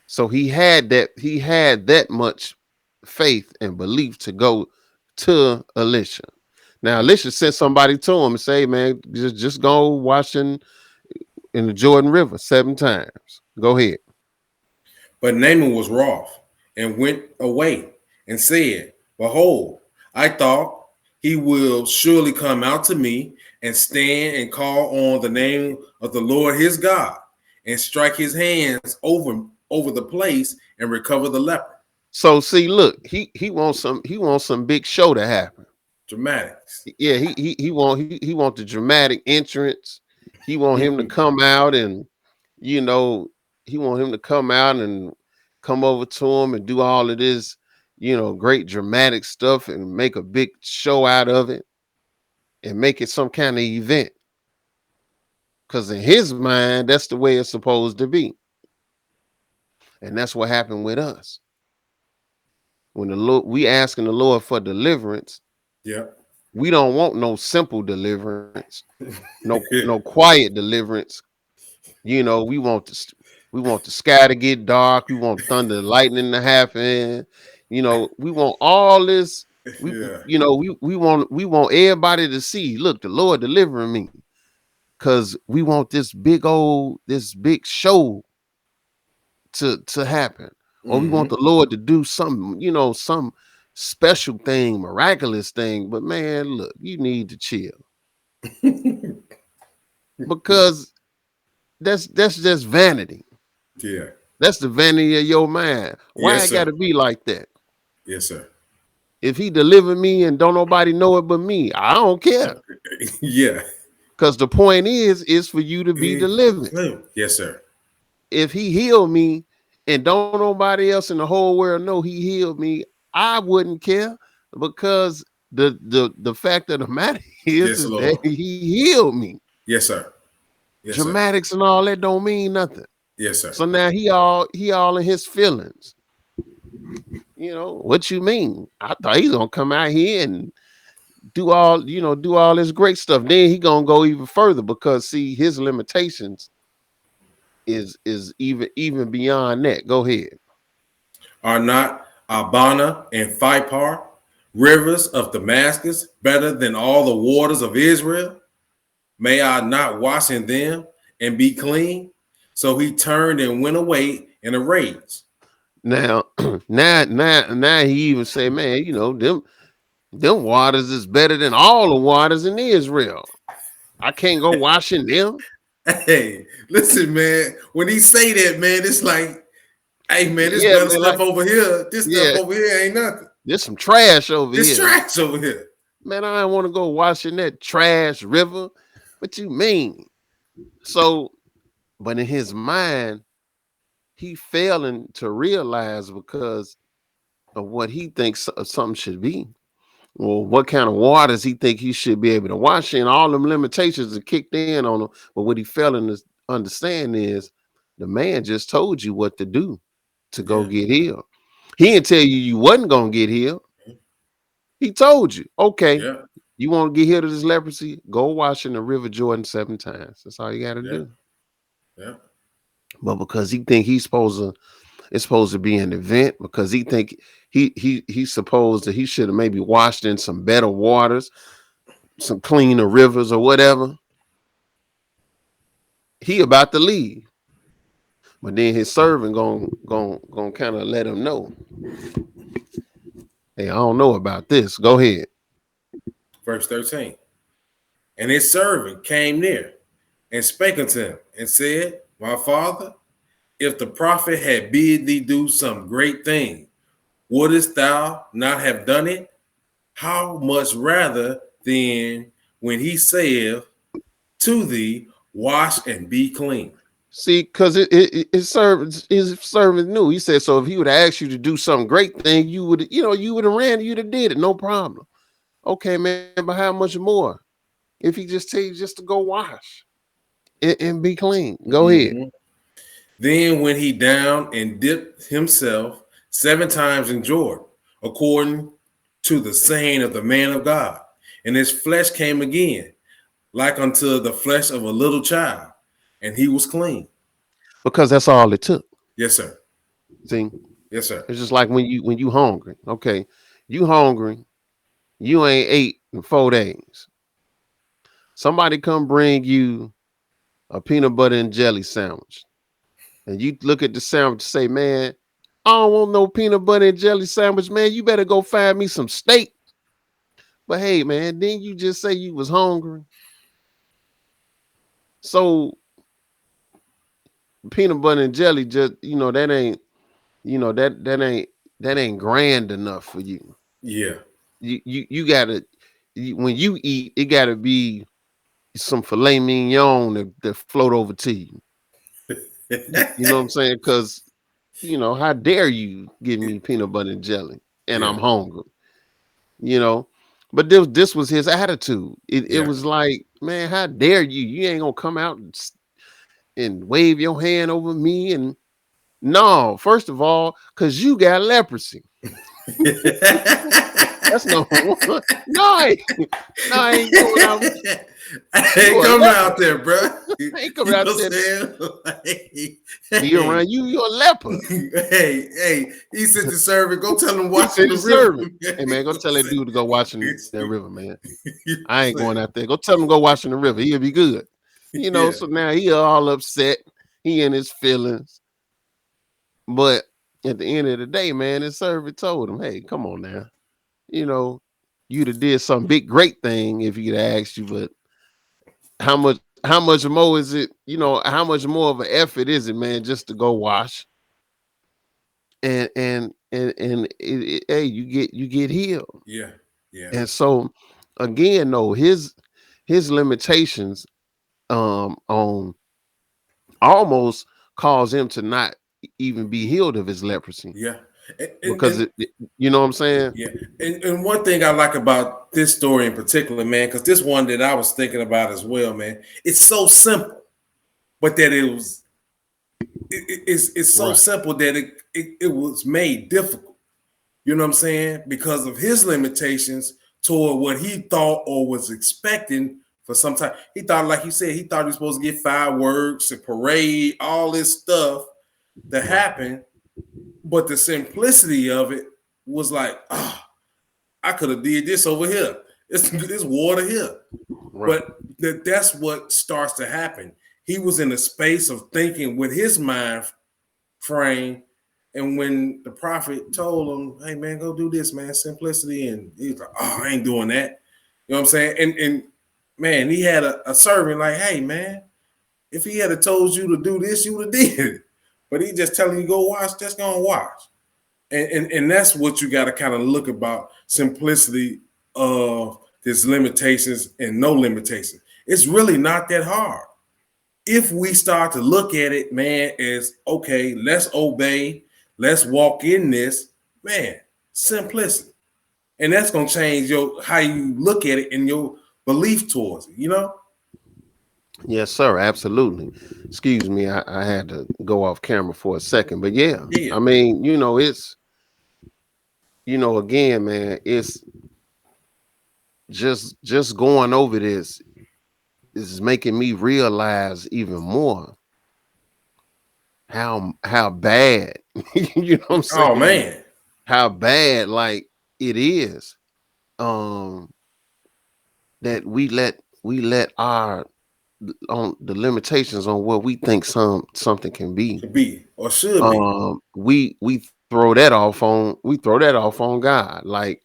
So he had that much faith and belief to go to Elisha. Now Elisha sent somebody to him and say, man, just go washing in the Jordan River 7 times. Go ahead. But Naaman was wroth and went away and said, Behold, I thought he will surely come out to me and stand and call on the name of the Lord his God and strike his hands over the place and recover the leper. So see, look, he wants some big show to happen. Dramatics. Yeah, he want the dramatic entrance. He want him to come out and you know want him to come out and come over to him and do all of this, great dramatic stuff and make a big show out of it and make it some kind of event. Because in his mind, that's the way it's supposed to be. And that's what happened with us. When the Lord, we asking the Lord for deliverance, Yeah. we don't want no simple deliverance, no quiet deliverance. We want the sky to get dark. We want thunder, and lightning to happen. We want all this. We Yeah. we want everybody to see. Look, the Lord delivering me, because we want this big show to happen, or we want the Lord to do something, some special thing, miraculous thing. But man, look, you need to chill, because that's just vanity. Yeah. That's the vanity of your mind. Why Yes, it got sir. to be like that? Yes, sir. If he delivered me and don't nobody know it but me, I don't care. Yeah. Because the point is for you to be delivered. Yes, sir. If he healed me and don't nobody else in the whole world know he healed me, I wouldn't care, because the fact of the matter Yes, is that Lord. he healed me. Yes, sir. Yes, sir. Dramatics and all that don't mean nothing. Yes, sir. So now he all in his feelings. What you mean? I thought he's gonna come out here and do all this great stuff. Then he gonna go even further, because see, his limitations is even beyond that. Go ahead. Are not Abana and Pharpar, rivers of Damascus, better than all the waters of Israel? May I not wash in them and be clean? So he turned and went away in a rage. Now, now he even say, man, them waters is better than all the waters in Israel. I can't go wash in them. Hey, listen, man. When he say that, man, it's like, hey, man, this Yeah, better man, stuff like, over here. This stuff yeah, over here ain't nothing. there's some trash over This here. trash over here. Man, I don't want to go wash in that trash river. What you mean? So, but in his mind, he failing to realize, because of what he thinks something should be. Well, what kind of waters he think he should be able to wash in? All them limitations are kicked in on him. But what he failing to understand is, the man just told you what to do to go get healed. He didn't tell you wasn't gonna get healed. He told you, okay, Yeah. you want to get healed of this leprosy? Go wash in the River Jordan 7 times. That's all you got to Yeah. do. Yeah. But because he think it's supposed to be an event, because he think he's supposed that he should have maybe washed in some better waters, some cleaner rivers or whatever. He about to leave, but then his servant gonna kind of let him know, hey, I don't know about this. Go ahead. Verse 13. And his servant came near and spake unto him and said, my father, if the prophet had bid thee do some great thing, wouldest thou not have done it? How much rather than when he saith to thee, wash and be clean? See, because his servant knew. He said, so if he would have asked you to do some great thing, you would have ran, you'd have did it, no problem. Okay, man, but how much more if he just tell you just to go wash and be clean? Go ahead. Then went he down and dipped himself 7 times in Jordan, according to the saying of the man of God. And his flesh came again, like unto the flesh of a little child, and he was clean. Because that's all it took. Yes, sir. See, Yes, sir. it's just like when you hungry. Okay, you hungry, you ain't ate in 4 days. Somebody come bring you a peanut butter and jelly sandwich, and you look at the sandwich and say, man, I don't want no peanut butter and jelly sandwich, man. You better go find me some steak. But hey, man, didn't you just say you was hungry? So peanut butter and jelly, just that ain't, that ain't grand enough for you. Yeah. You gotta, when you eat, it gotta be some filet mignon that float over to you. You know what I'm saying? Because how dare you give me peanut butter and jelly and Yeah, I'm hungry? You know, but this was his attitude. It yeah. was like, man, how dare you? You ain't gonna come out and wave your hand over me and no. First of all, because you got leprosy. That's number one. No, I ain't going out with you. Hey, You a come leper. out there, bro. I ain't You coming know out what there I'm to saying? Like, be hey, around you. You're a leper. hey, he said to servant, go tell him He watching said the the river. servant. Man. Hey man, go You know tell that dude to go what watch in I'm that saying? river, man. You know I what ain't I'm going out there. Go tell him to go wash in the river. He'll be good. saying? So now he all upset. He in his feelings. But at the end of the day, man, his servant told him, hey, come on now. You know, you'd have did some big great thing if he'd asked you, but how much more is it, how much more of an effort is it, man, just to go wash hey, you get healed. Yeah, yeah, And so again, though, his limitations on almost cause him to not even be healed of his leprosy yeah. because you know what I'm saying? Yeah, and one thing I like about this story in particular, man, because this one that I was thinking about as well, man. It's so simple, but that it's so Right. simple that it was made difficult. You know what I'm saying? Because of his limitations toward what he thought or was expecting for some time. He thought, like you said, he thought he was supposed to get fireworks, a parade, all this stuff to Right. happen. But the simplicity of it was like, I could have did this over here. It's water here. Right. But that's what starts to happen. He was in a space of thinking with his mind frame. And when the prophet told him, hey man, go do this, man, simplicity. And he's like, oh, I ain't doing that. You know what I'm saying? And man, he had a servant like, hey man, if he had told you to do this, you would have did it. But he just telling you go watch, just go watch. And that's what you got to kind of look about simplicity of this limitations and no limitations. It's really not that hard. If we start to look at it, man, as okay, let's obey, let's walk in this, man, simplicity. And that's gonna change your how you look at it and your belief towards it, you know? Yes, sir. Absolutely. Excuse me. I had to go off camera for a second, but yeah, Yeah, I mean, it's, again, man, it's just going over this is making me realize even more how bad, you know what I'm oh saying? man. How bad like it is. Um that we let our on the limitations on what we think something can be. Could be or should be. We throw that off on God. Like,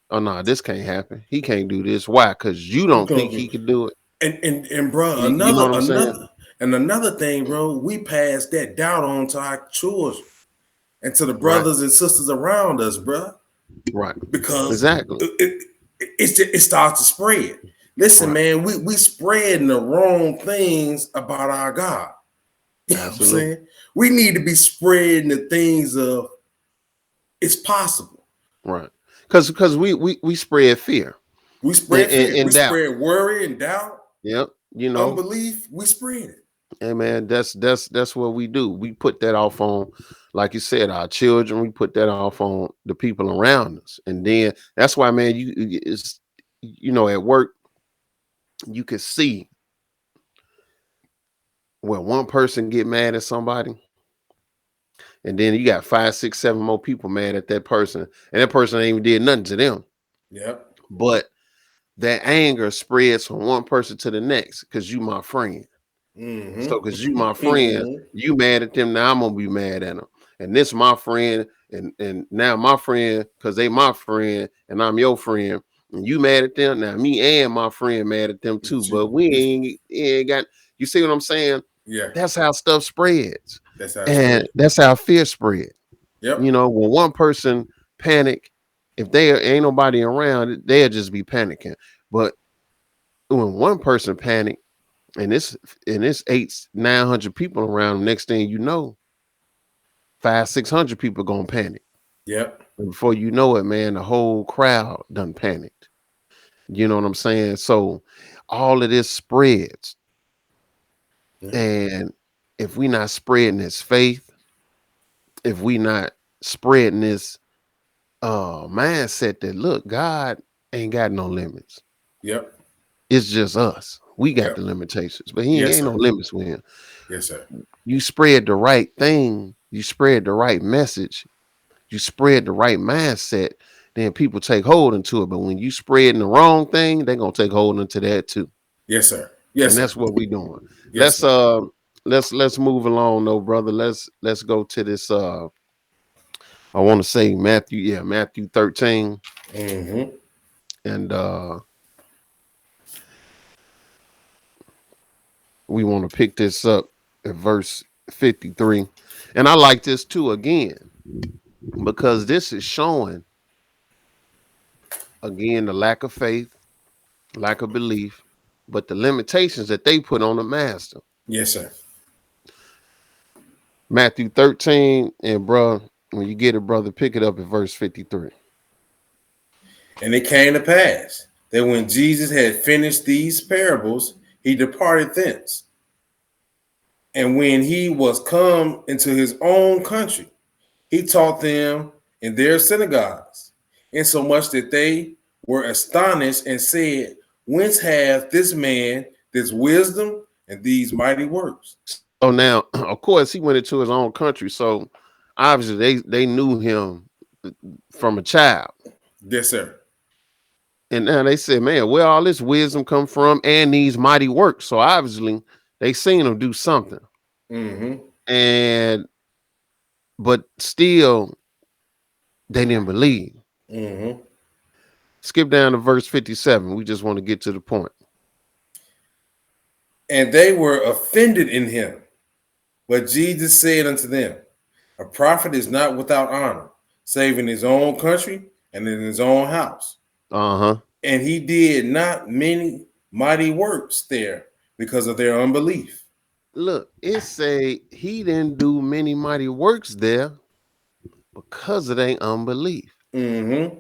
oh no, this can't happen. He can't do this. Why? Because you You don't gonna think do he could do it. and bro, You know what I'm saying? another thing, bro, we pass that doubt on to our children and to the Right. brothers and sisters around us, bro, Right. because Exactly. it starts to spread. Listen, Right. man, we spreading the wrong things about our God. You know what I'm Absolutely. saying? We need to be spreading the things of it's possible. Right. Because we spread fear We and, spread and, fear. We and doubt. spread worry and doubt, Yep. unbelief. We spread it. Hey man, that's what we do. We put that off on, like you said, our children. We put that off on the people around us, and then that's why, man, it's at work you can see where one person get mad at somebody, and then you got 5, 6, 7 more people mad at that person, and that person ain't even did nothing to them, Yep. but that anger spreads from one person to the next because you my friend. So, because you my friend, Mm-hmm. you mad at them, now I'm gonna be mad at them. And this my friend, and now my friend, because they my friend, and I'm your friend, and you mad at them. Now me and my friend mad at them too, but we ain't got. You see what I'm saying? Yeah, That's how stuff spreads, that's how it and spread. that's how fear spread. Yep. When one person panic, if there ain't nobody around, they'll just be panicking. But when one person panic, and it's 800-900 people around. Next thing you know, 500-600 people gonna panic. Yep. And before you know it, man, the whole crowd done panicked. You know what I'm saying? So all of this spreads. Yeah. And if we not spreading this faith, if we not spreading this mindset that look, God ain't got no limits. Yep. It's just us. We got Yep. the limitations, but he Yes, ain't no sir. limits with him. Yes, sir. You spread the right thing, you spread the right message, you spread the right mindset, then people take hold into it. But when you spreading the wrong thing, they're gonna take hold into that too. Yes, sir. Yes, And sir. that's what we doing. Yes, Let's sir. let's move along though, brother. Let's go to this I want to say Matthew 13. Mm-hmm. And we want to pick this up at verse 53. And I like this too again, because this is showing again the lack of faith, lack of belief, but the limitations that they put on the master. Yes, sir. Matthew 13, and bro, when you get it, brother, pick it up at verse 53. And it came to pass that when Jesus had finished these parables, he departed thence. And when he was come into his own country, he taught them in their synagogues, insomuch that they were astonished and said, whence hath this man this wisdom and these mighty works? So now, of course, he went into his own country. So obviously they knew him from a child. Yes, sir. And now they said, man, where all this wisdom come from and these mighty works? So obviously they seen him do something. Mm-hmm. And but still they didn't believe. Mm-hmm. Skip down to verse 57. We just want to get to the point. And they were offended in him. But Jesus said unto them, a prophet is not without honor, save in his own country and in his own house. Uh-huh. And he did not many mighty works there because of their unbelief. Look, it say he didn't do many mighty works there because of their unbelief. Mm-hmm.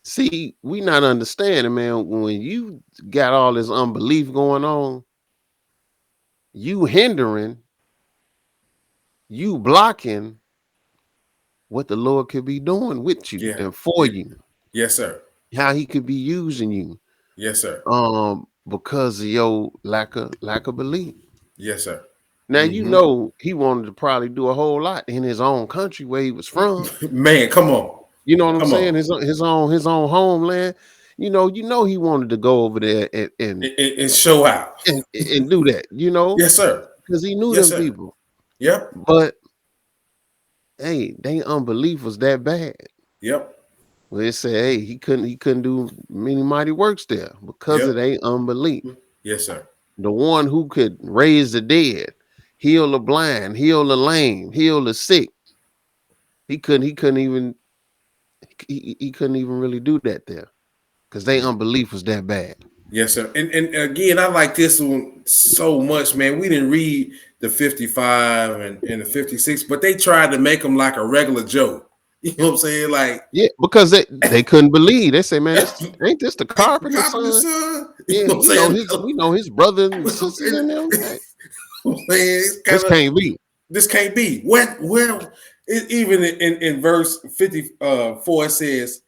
See, we not understanding, man. When you got all this unbelief going on, you hindering, you blocking what the Lord could be doing with you Yeah. and for you, Yes, sir. how he could be using you. Yes, sir. Because of your lack of belief. Yes, sir. Now you know he wanted to probably do a whole lot in his own country where he was from. Man, come on. You know what I'm Come saying? on. His own homeland. You know he wanted to go over there And show out. and do that, you know? Yes, sir. Because he knew Yes, them sir. people. Yep. But hey, they unbelief was that bad. Yep. Well, it said, hey, he couldn't do many mighty works there because of their unbelief. Yes, sir. The one who could raise the dead, heal the blind, heal the lame, heal the sick. He couldn't even really do that there because their unbelief was that bad. Yes, sir. And again, I like this one so much, man. We didn't read the 55 and the 56, but they tried to make them like a regular joke. You know what I'm saying? Like, yeah, because they couldn't believe. They say, man, ain't this the carpenter's son? You know what I'm saying? We know his brother and sisters in them. This can't be. This can't be. Where even in verse 54 it says,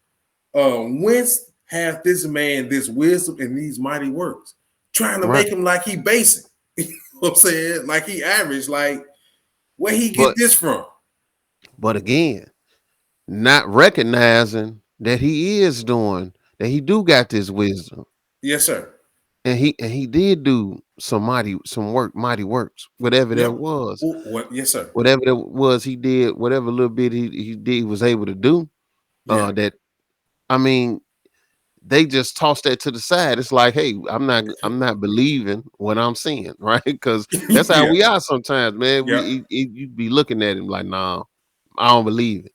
whence hath this man this wisdom and these mighty works? Trying to make him like he basic. You know what I'm saying? Like he average. Like, where he get this from? But again, not recognizing that he is doing, that he do got this wisdom. Yes, sir. And he did do some mighty works, whatever that was. What? Yes, sir. Whatever that was, he did whatever little bit he did, he was able to do. That, I mean, they just tossed that to the side. It's like, hey, I'm not believing what I'm seeing, right? Because that's how we are sometimes, man. You'd be looking at him like, nah, I don't believe it.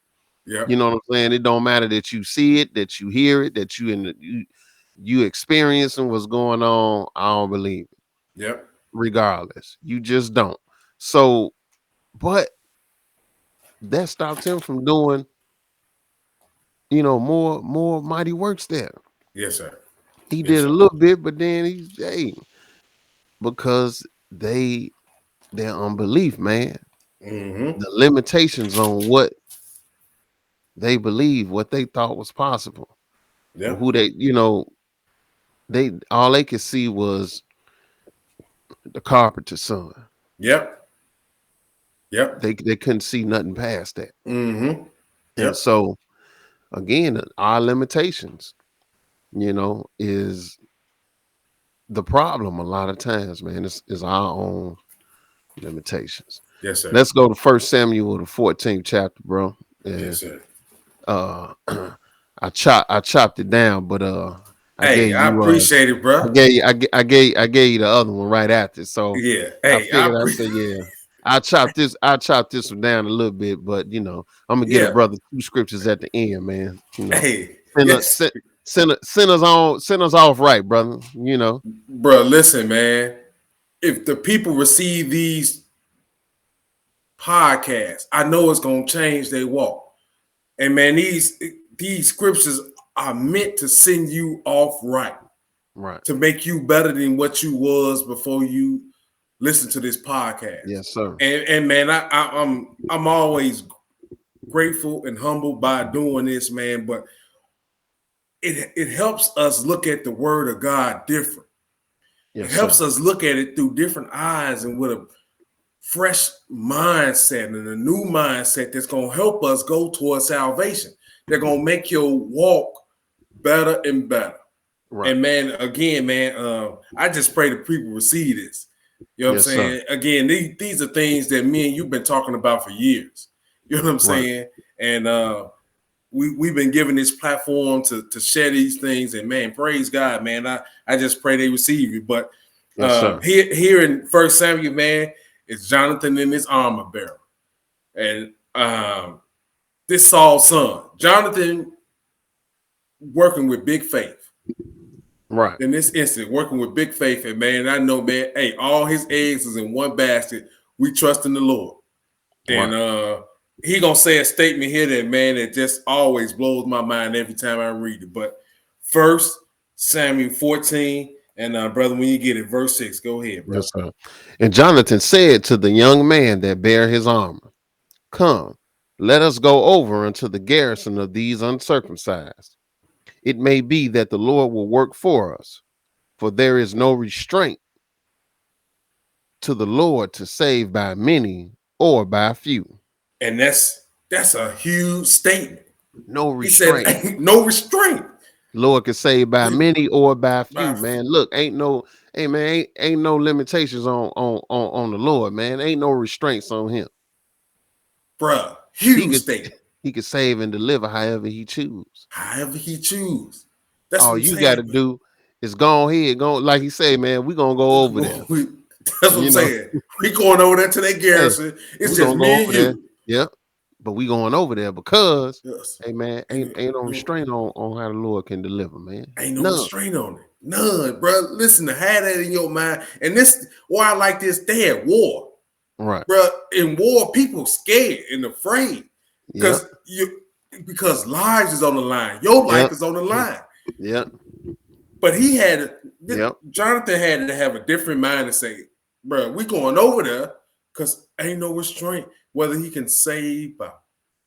Yeah. You know what I'm saying? It don't matter that you see it, that you hear it, that you experiencing what's going on. I don't believe it. Yep. regardless. You just don't. So, but that stops him from doing, more mighty works there. Yes, sir. He Yes, did a sir. little bit, but then because their unbelief, man, Mm-hmm. the limitations on what they believe, what they thought was possible, Yep. who they all they could see was the carpenter's son. Yep. Yep. They couldn't see nothing past that. Mm-hmm. And Yep. so again, our limitations, is the problem a lot of times, man. Is our own limitations. Yes, sir. Let's go to First Samuel, the 14th chapter, bro. And Yes, sir. uh I chopped it down, but I Hey, gave I you appreciate it, bro. I gave you the other one right after. So Yeah. I Hey, figured I said, yeah. I chopped this one down a little bit, but I'm gonna get a yeah. brother 2 scriptures at the end, man. Hey, Send us yes, send us off right, brother. bro. Listen, man. If the people receive these podcasts, I know it's gonna change their walk. And man, these scriptures are meant to send you off right, Right. to make you better than what you was before you listen to this podcast. Yes, sir. And man, I'm always grateful and humbled by doing this, man. But it helps us look at the word of God different. Yes, It helps sir. us look at it through different eyes and with a fresh mindset and a new mindset that's going to help us go towards salvation. They're going to make your walk better and better. Right. And man, again, man, I just pray that people receive this. You know what I'm Yes, sir. saying? Again, these are things that me and you've been talking about for years. You know what I'm Right. saying? And we've been given this platform to share these things. And man, praise God, man. I just pray they receive it. But Yes, sir. here in First Samuel, man, it's Jonathan in his armor bearer. And this Saul's son, Jonathan, working with big faith. Right. In this instant, working with big faith, and man, I know, man, hey, all his eggs is in one basket. We trust in the Lord. And Right. he gonna say a statement here that, man, that just always blows my mind every time I read it. But First Samuel 14, and brother, when you get it, verse 6, go ahead, bro. Yes, sir. And Jonathan said to the young man that bare his armor, come, let us go over unto the garrison of these uncircumcised. It may be that the Lord will work for us, for there is no restraint to the Lord to save by many or by few. And that's a huge statement. No He said, restraint. no restraint. Lord can save by many or by few, By man. Look, hey man, ain't no limitations on the Lord, man. Ain't no restraints on him. bruh, He huge could statement. he could save and deliver however he choose. However he choose. That's what All I'm you got to saying. do is go ahead, go like he say, man. We gonna go over there. That's what I'm You know, saying. We going over there to that hey, garrison. It's we just gonna go me and over there. you. Yep. But we going over there because, Yes. hey man, ain't no restraint on how the Lord can deliver, man. Ain't no None. restraint on it. None, bro. Listen, to have that in your mind. And this why I like this. They at war. Right. Bro, in war, people scared and afraid. Yep. Because lives is on the line. Your life Yep. is on the line. Yep. But Yep. Jonathan had to have a different mind to say, bro, we going over there because ain't no restraint whether he can save by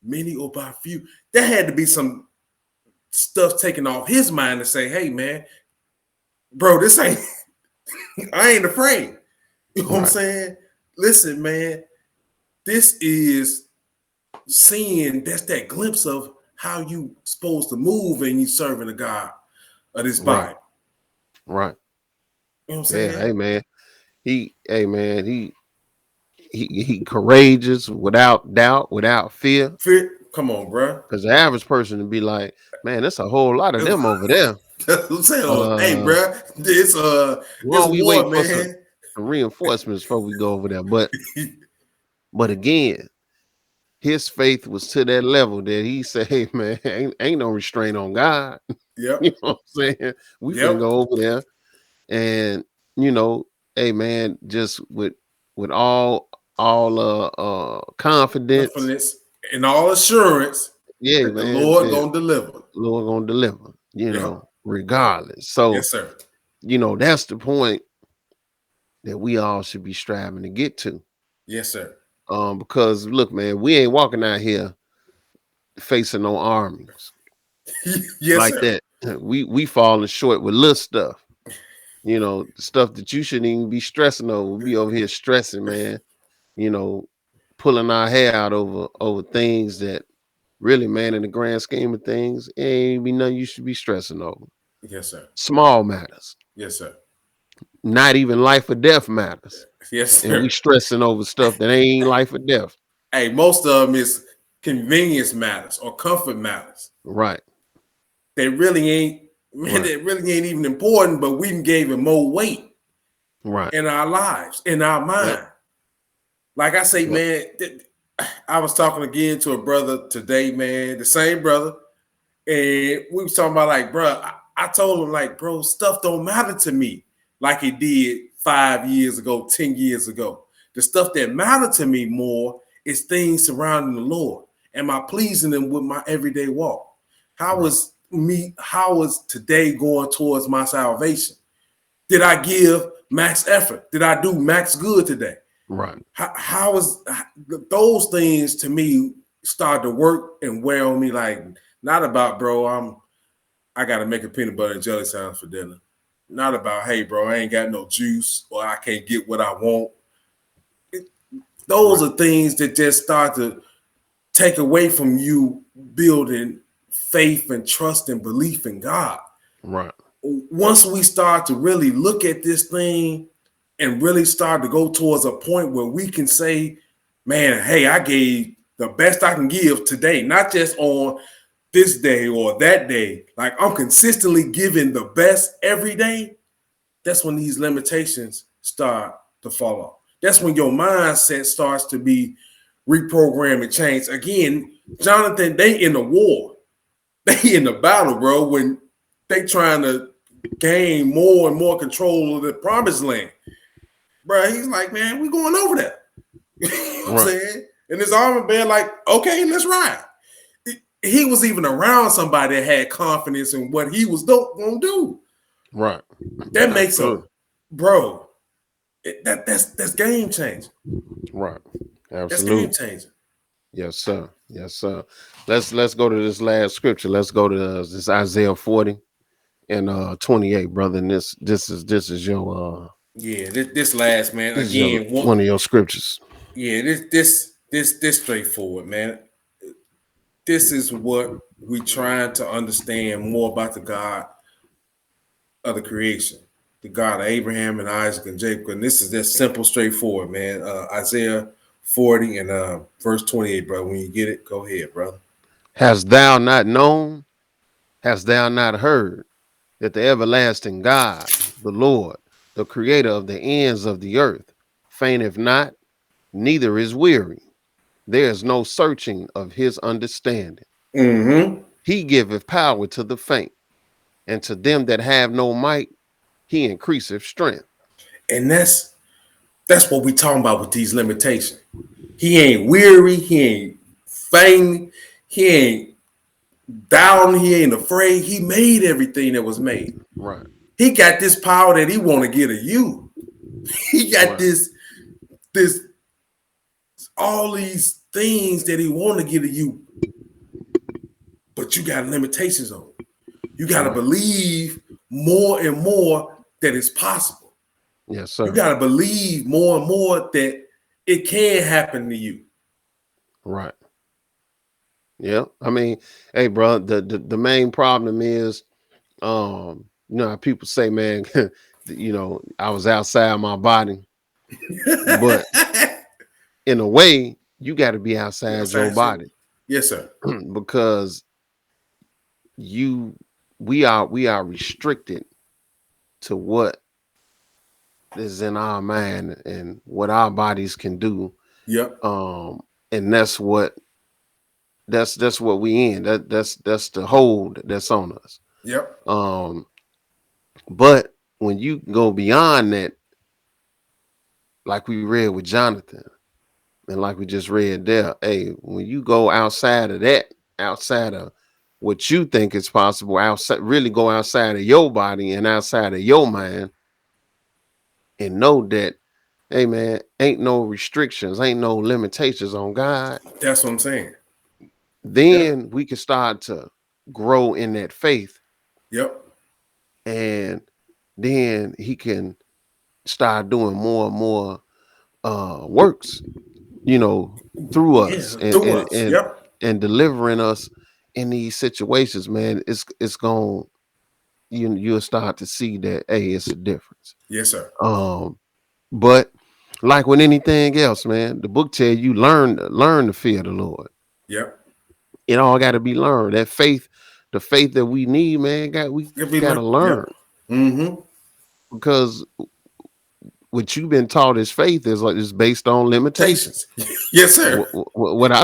many or by few. There had to be some stuff taken off his mind to say, hey, man, bro, this ain't, I ain't afraid. You know what I'm Right. saying? Listen, man, this is seeing, that's that glimpse of how you supposed to move and you serving a God of this Right. Bible. Right. You know what I'm Yeah. saying? Hey man. He courageous without doubt, without fear. Come on, bro. Because the average person would be like, man, there's a whole lot of them over there. That's what I'm saying. Hey, Uh, bro, this why don't we war, wait for some man. reinforcements before we go over there? But again, his faith was to that level that he said, hey man, ain't no restraint on God. Yep. You know what I'm saying? We finna Yep. go over there and you know hey man, just with all confidence. Confidence and all assurance Yeah, that the man. Lord Yeah, gonna deliver. Lord gonna deliver, Yep. Yep. regardless. So, Yes, sir. that's the point that we all should be striving to get to. Yes, sir. Because look, man, we ain't walking out here facing no armies Yes, like sir. that. We falling short with little stuff. Stuff that you shouldn't even be stressing over. We be over here stressing, man. You know, pulling our hair out over things that really, man, in the grand scheme of things, it ain't be nothing you should be stressing over. Yes, sir. Small matters, Yes, sir. not even life or death matters. Yes, And we sir. stressing over stuff that ain't life or death. Hey, most of them is convenience matters or comfort matters. Right, They really ain't, man, right, they really ain't even important, but we gave it more weight right. in our lives, in our Yep, mind. Like I say, yep. man, I was talking again to a brother today, man, the same brother, and we was talking about like, bro, I told him like, bro, stuff don't matter to me like it did 5 years ago, 10 years ago. The stuff that matter to me more is things surrounding the Lord. Am I pleasing Him with my everyday walk? How is today going towards my salvation? Did I give max effort? Did I do max good today? Right, How is those things to me start to work and wear on me? Like, not about, bro, I gotta make a peanut butter and jelly sandwich for dinner. Not about, hey, bro, I ain't got no juice or I can't get what I want. Those right, are things that just start to take away from you building faith and trust and belief in God. right, Once we start to really look at this thing and really start to go towards a point where we can say, man, hey, I gave the best I can give today, not just on this day or that day. Like, I'm consistently giving the best every day. That's when these limitations start to fall off. That's when your mindset starts to be reprogrammed and changed. Again, Jonathan, they in the war. They in the battle, bro, when they trying to gain more and more control of the promised land. Bro, he's like, man, we going over there. You know what I'm right, saying? And his armor bear like, okay, let's ride. He was even around somebody that had confidence in what he was gonna do. right. That makes a Absolutely. bro. That's game changing. Right. That's game Absolutely. changing. Yes, sir. Yes, sir. Let's go to this last scripture. Let's go to this Isaiah 40 and 28, brother. And this is your Yeah, this last man this is your again. one of your scriptures. Yeah, this straightforward, man. This is what we trying to understand more about the God of the creation, the God of Abraham and Isaac and Jacob. And this is just simple, straightforward, man. Isaiah 40 and verse 28, bro. When you get it, go ahead, brother. Hast thou not known? Hast thou not heard that the everlasting God, the Lord, the creator of the ends of the earth, fainteth not, neither is weary. There is no searching of his understanding. Mm-hmm. He giveth power to the faint, and to them that have no might, he increaseth strength. And that's what we talking about with these limitations. He ain't weary, he ain't faint, he ain't down, he ain't afraid. He made everything that was made. Right, He got this power that he want to get of you. He got right, this all these things that he want to get of you, but you got limitations on it. You got to right. believe more and more that it's possible. Yes, You sir. got to believe more and more that it can happen to you. Right. Yeah. I mean, hey, bro, the main problem is, how people say, man, I was outside my body, but in a way, you got to be outside your body Yes, sir. because you we are restricted to what is in our mind and what our bodies can do. Yep. And that's what we in. That's the hold that's on us. Yep. But when you go beyond that, like we read with Jonathan, and like we just read there, hey, when you go outside of that, outside of what you think is possible, outside, really go outside of your body and outside of your mind, and know that, hey man, ain't no restrictions, ain't no limitations on God. That's what I'm saying. Yep. Then we can start to grow in that faith, Yep. and then he can start doing more and more works, you know, through us, Yeah. Through us. Yep. and delivering us in these situations, man. It's going, you'll start to see that, hey, it's a difference. Yes, sir. But like with anything else, man, the book tell you learn to fear the Lord. Yep. It all got to be learned. That faith, the faith that we need, man, we If got we to learn. learn, Yep. Mm-hmm. because what you've been taught as faith is like, is based on limitations. Patience. Yes, sir. What I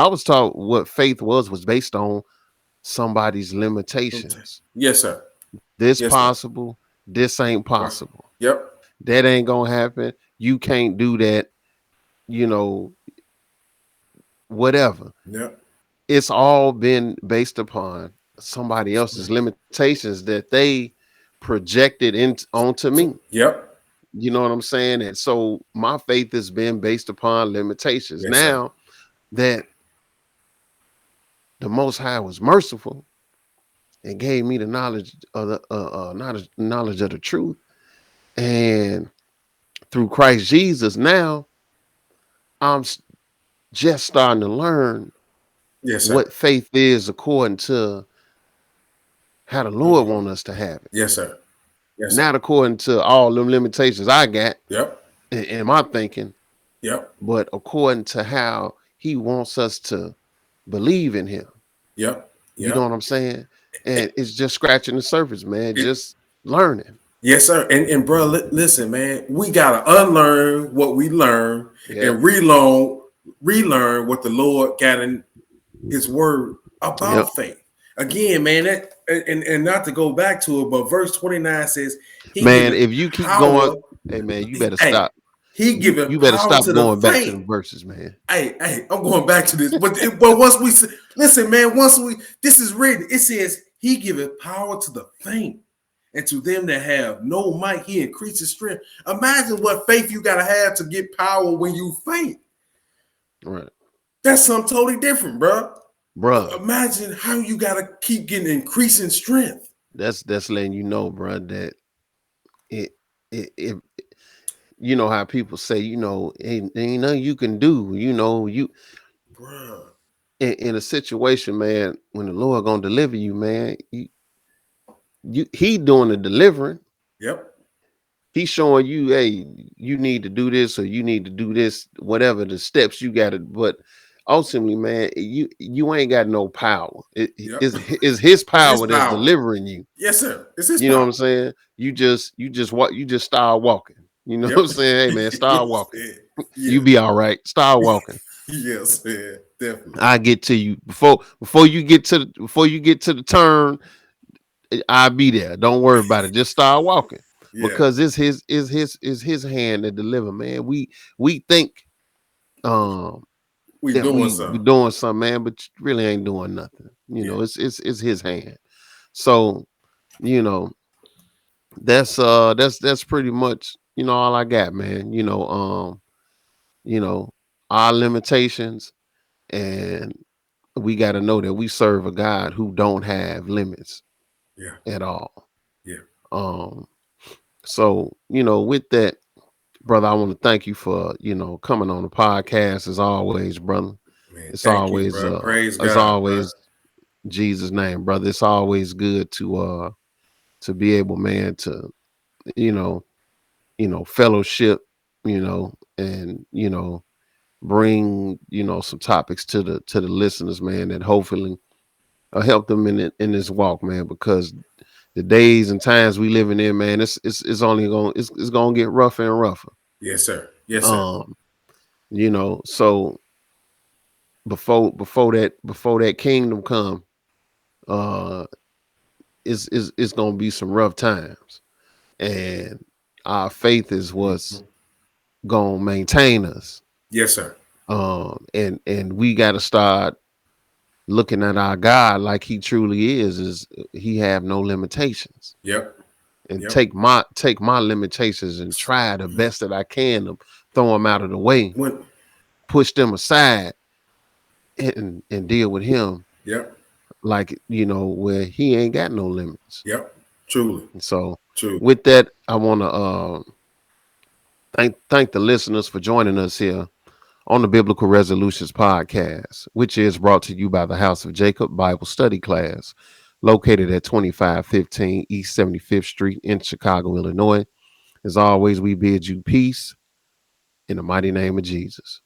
was taught, what faith was based on somebody's limitations. Yes, sir. This Yes, sir. possible, this ain't Right. possible. Yep. That ain't gonna happen. You can't do that. You know, whatever. Yep. It's all been based upon somebody else's limitations that they projected in onto me. Yep. You know what I'm saying? And so my faith has been based upon limitations. Yes, sir. Now that the Most High was merciful and gave me the knowledge of the knowledge of the truth, and through Christ Jesus, now I'm just starting to learn Yes, sir. what faith is according to how the Lord want us to have it. Yes, sir. Yes, sir. Not according to all them limitations I got Yep. in my thinking, Yep. but according to how He wants us to believe in Him. Yep. You know Yep. what I'm saying? And it's just scratching the surface, man. It- Just learning. yes, sir. And bro, listen, man, we gotta unlearn what we learn Yeah. and relearn what the Lord got in His Word Yep. about faith. Again, man, that and not to go back to it, but verse 29 says, "He Man, giveth if you keep going, power." hey man, you better Hey, stop. He giveth You better power stop to the going back to faint. the verses, man. Hey, I'm going back to this, but once we listen, man, this is written, it says, "He giveth power to the faint, and to them that have no might, He increases strength." Imagine what faith you gotta have to get power when you faint. Right. That's something totally different, bro. Bruh, Imagine how you gotta keep getting increasing strength. that's letting you know, bruh, that it you know how people say, ain't nothing you can do, you Bro. in a situation, man, when the Lord gonna deliver you, man, he doing the delivering. Yep. He's showing you, hey, you need to do this or you need to do this, whatever the steps you got to. But ultimately, man, you ain't got no power. Yep. It's His It's His power that's power. delivering you. Yes, sir. It's His You know what power. I'm saying? You just start walking. You know what Yep. I'm saying? Hey man, start Yes, walking. man. You Yeah. be all right. Start walking. Yes, man. Definitely. I get to you before you get to the turn. I'll be there. Don't worry about it. Just start walking, Yeah. because it's his hand that deliver, man. We think um We that doing we something. doing something, man, but you really ain't doing nothing. Yeah. It's his hand. So, you know, that's pretty much, all I got, man. You know, our limitations, and we got to know that we serve a God who don't have limits Yeah. at all. Yeah. Um, so, with that, brother, I want to thank you for, coming on the podcast as always, brother. Man, It's thank you, always bro. Praise as God, bro. always, Jesus' name, brother. It's always good to be able, man, to, you know, fellowship, and, bring, some topics to the listeners, man, that hopefully help them in this walk, man, because the days and times we living in, man, it's only it's gonna get rougher and rougher. Yes, sir. Yes, sir. Um, so before that kingdom come, uh, it's gonna be some rough times, and our faith is what's Mhm. gonna maintain us. Yes, sir. And we got to start looking at our God like he truly is he have no limitations. Yep. And Yep. take my limitations and try the best that I can to throw them out of the way, When, push them aside, and deal with him yep. like, where he ain't got no limits. Yep. Truly. And so True. with that, I want to thank the listeners for joining us here on the Biblical Resolutions podcast, which is brought to you by the House of Jacob Bible Study Class, located at 2515 East 75th Street in Chicago, Illinois. As always, we bid you peace in the mighty name of Jesus.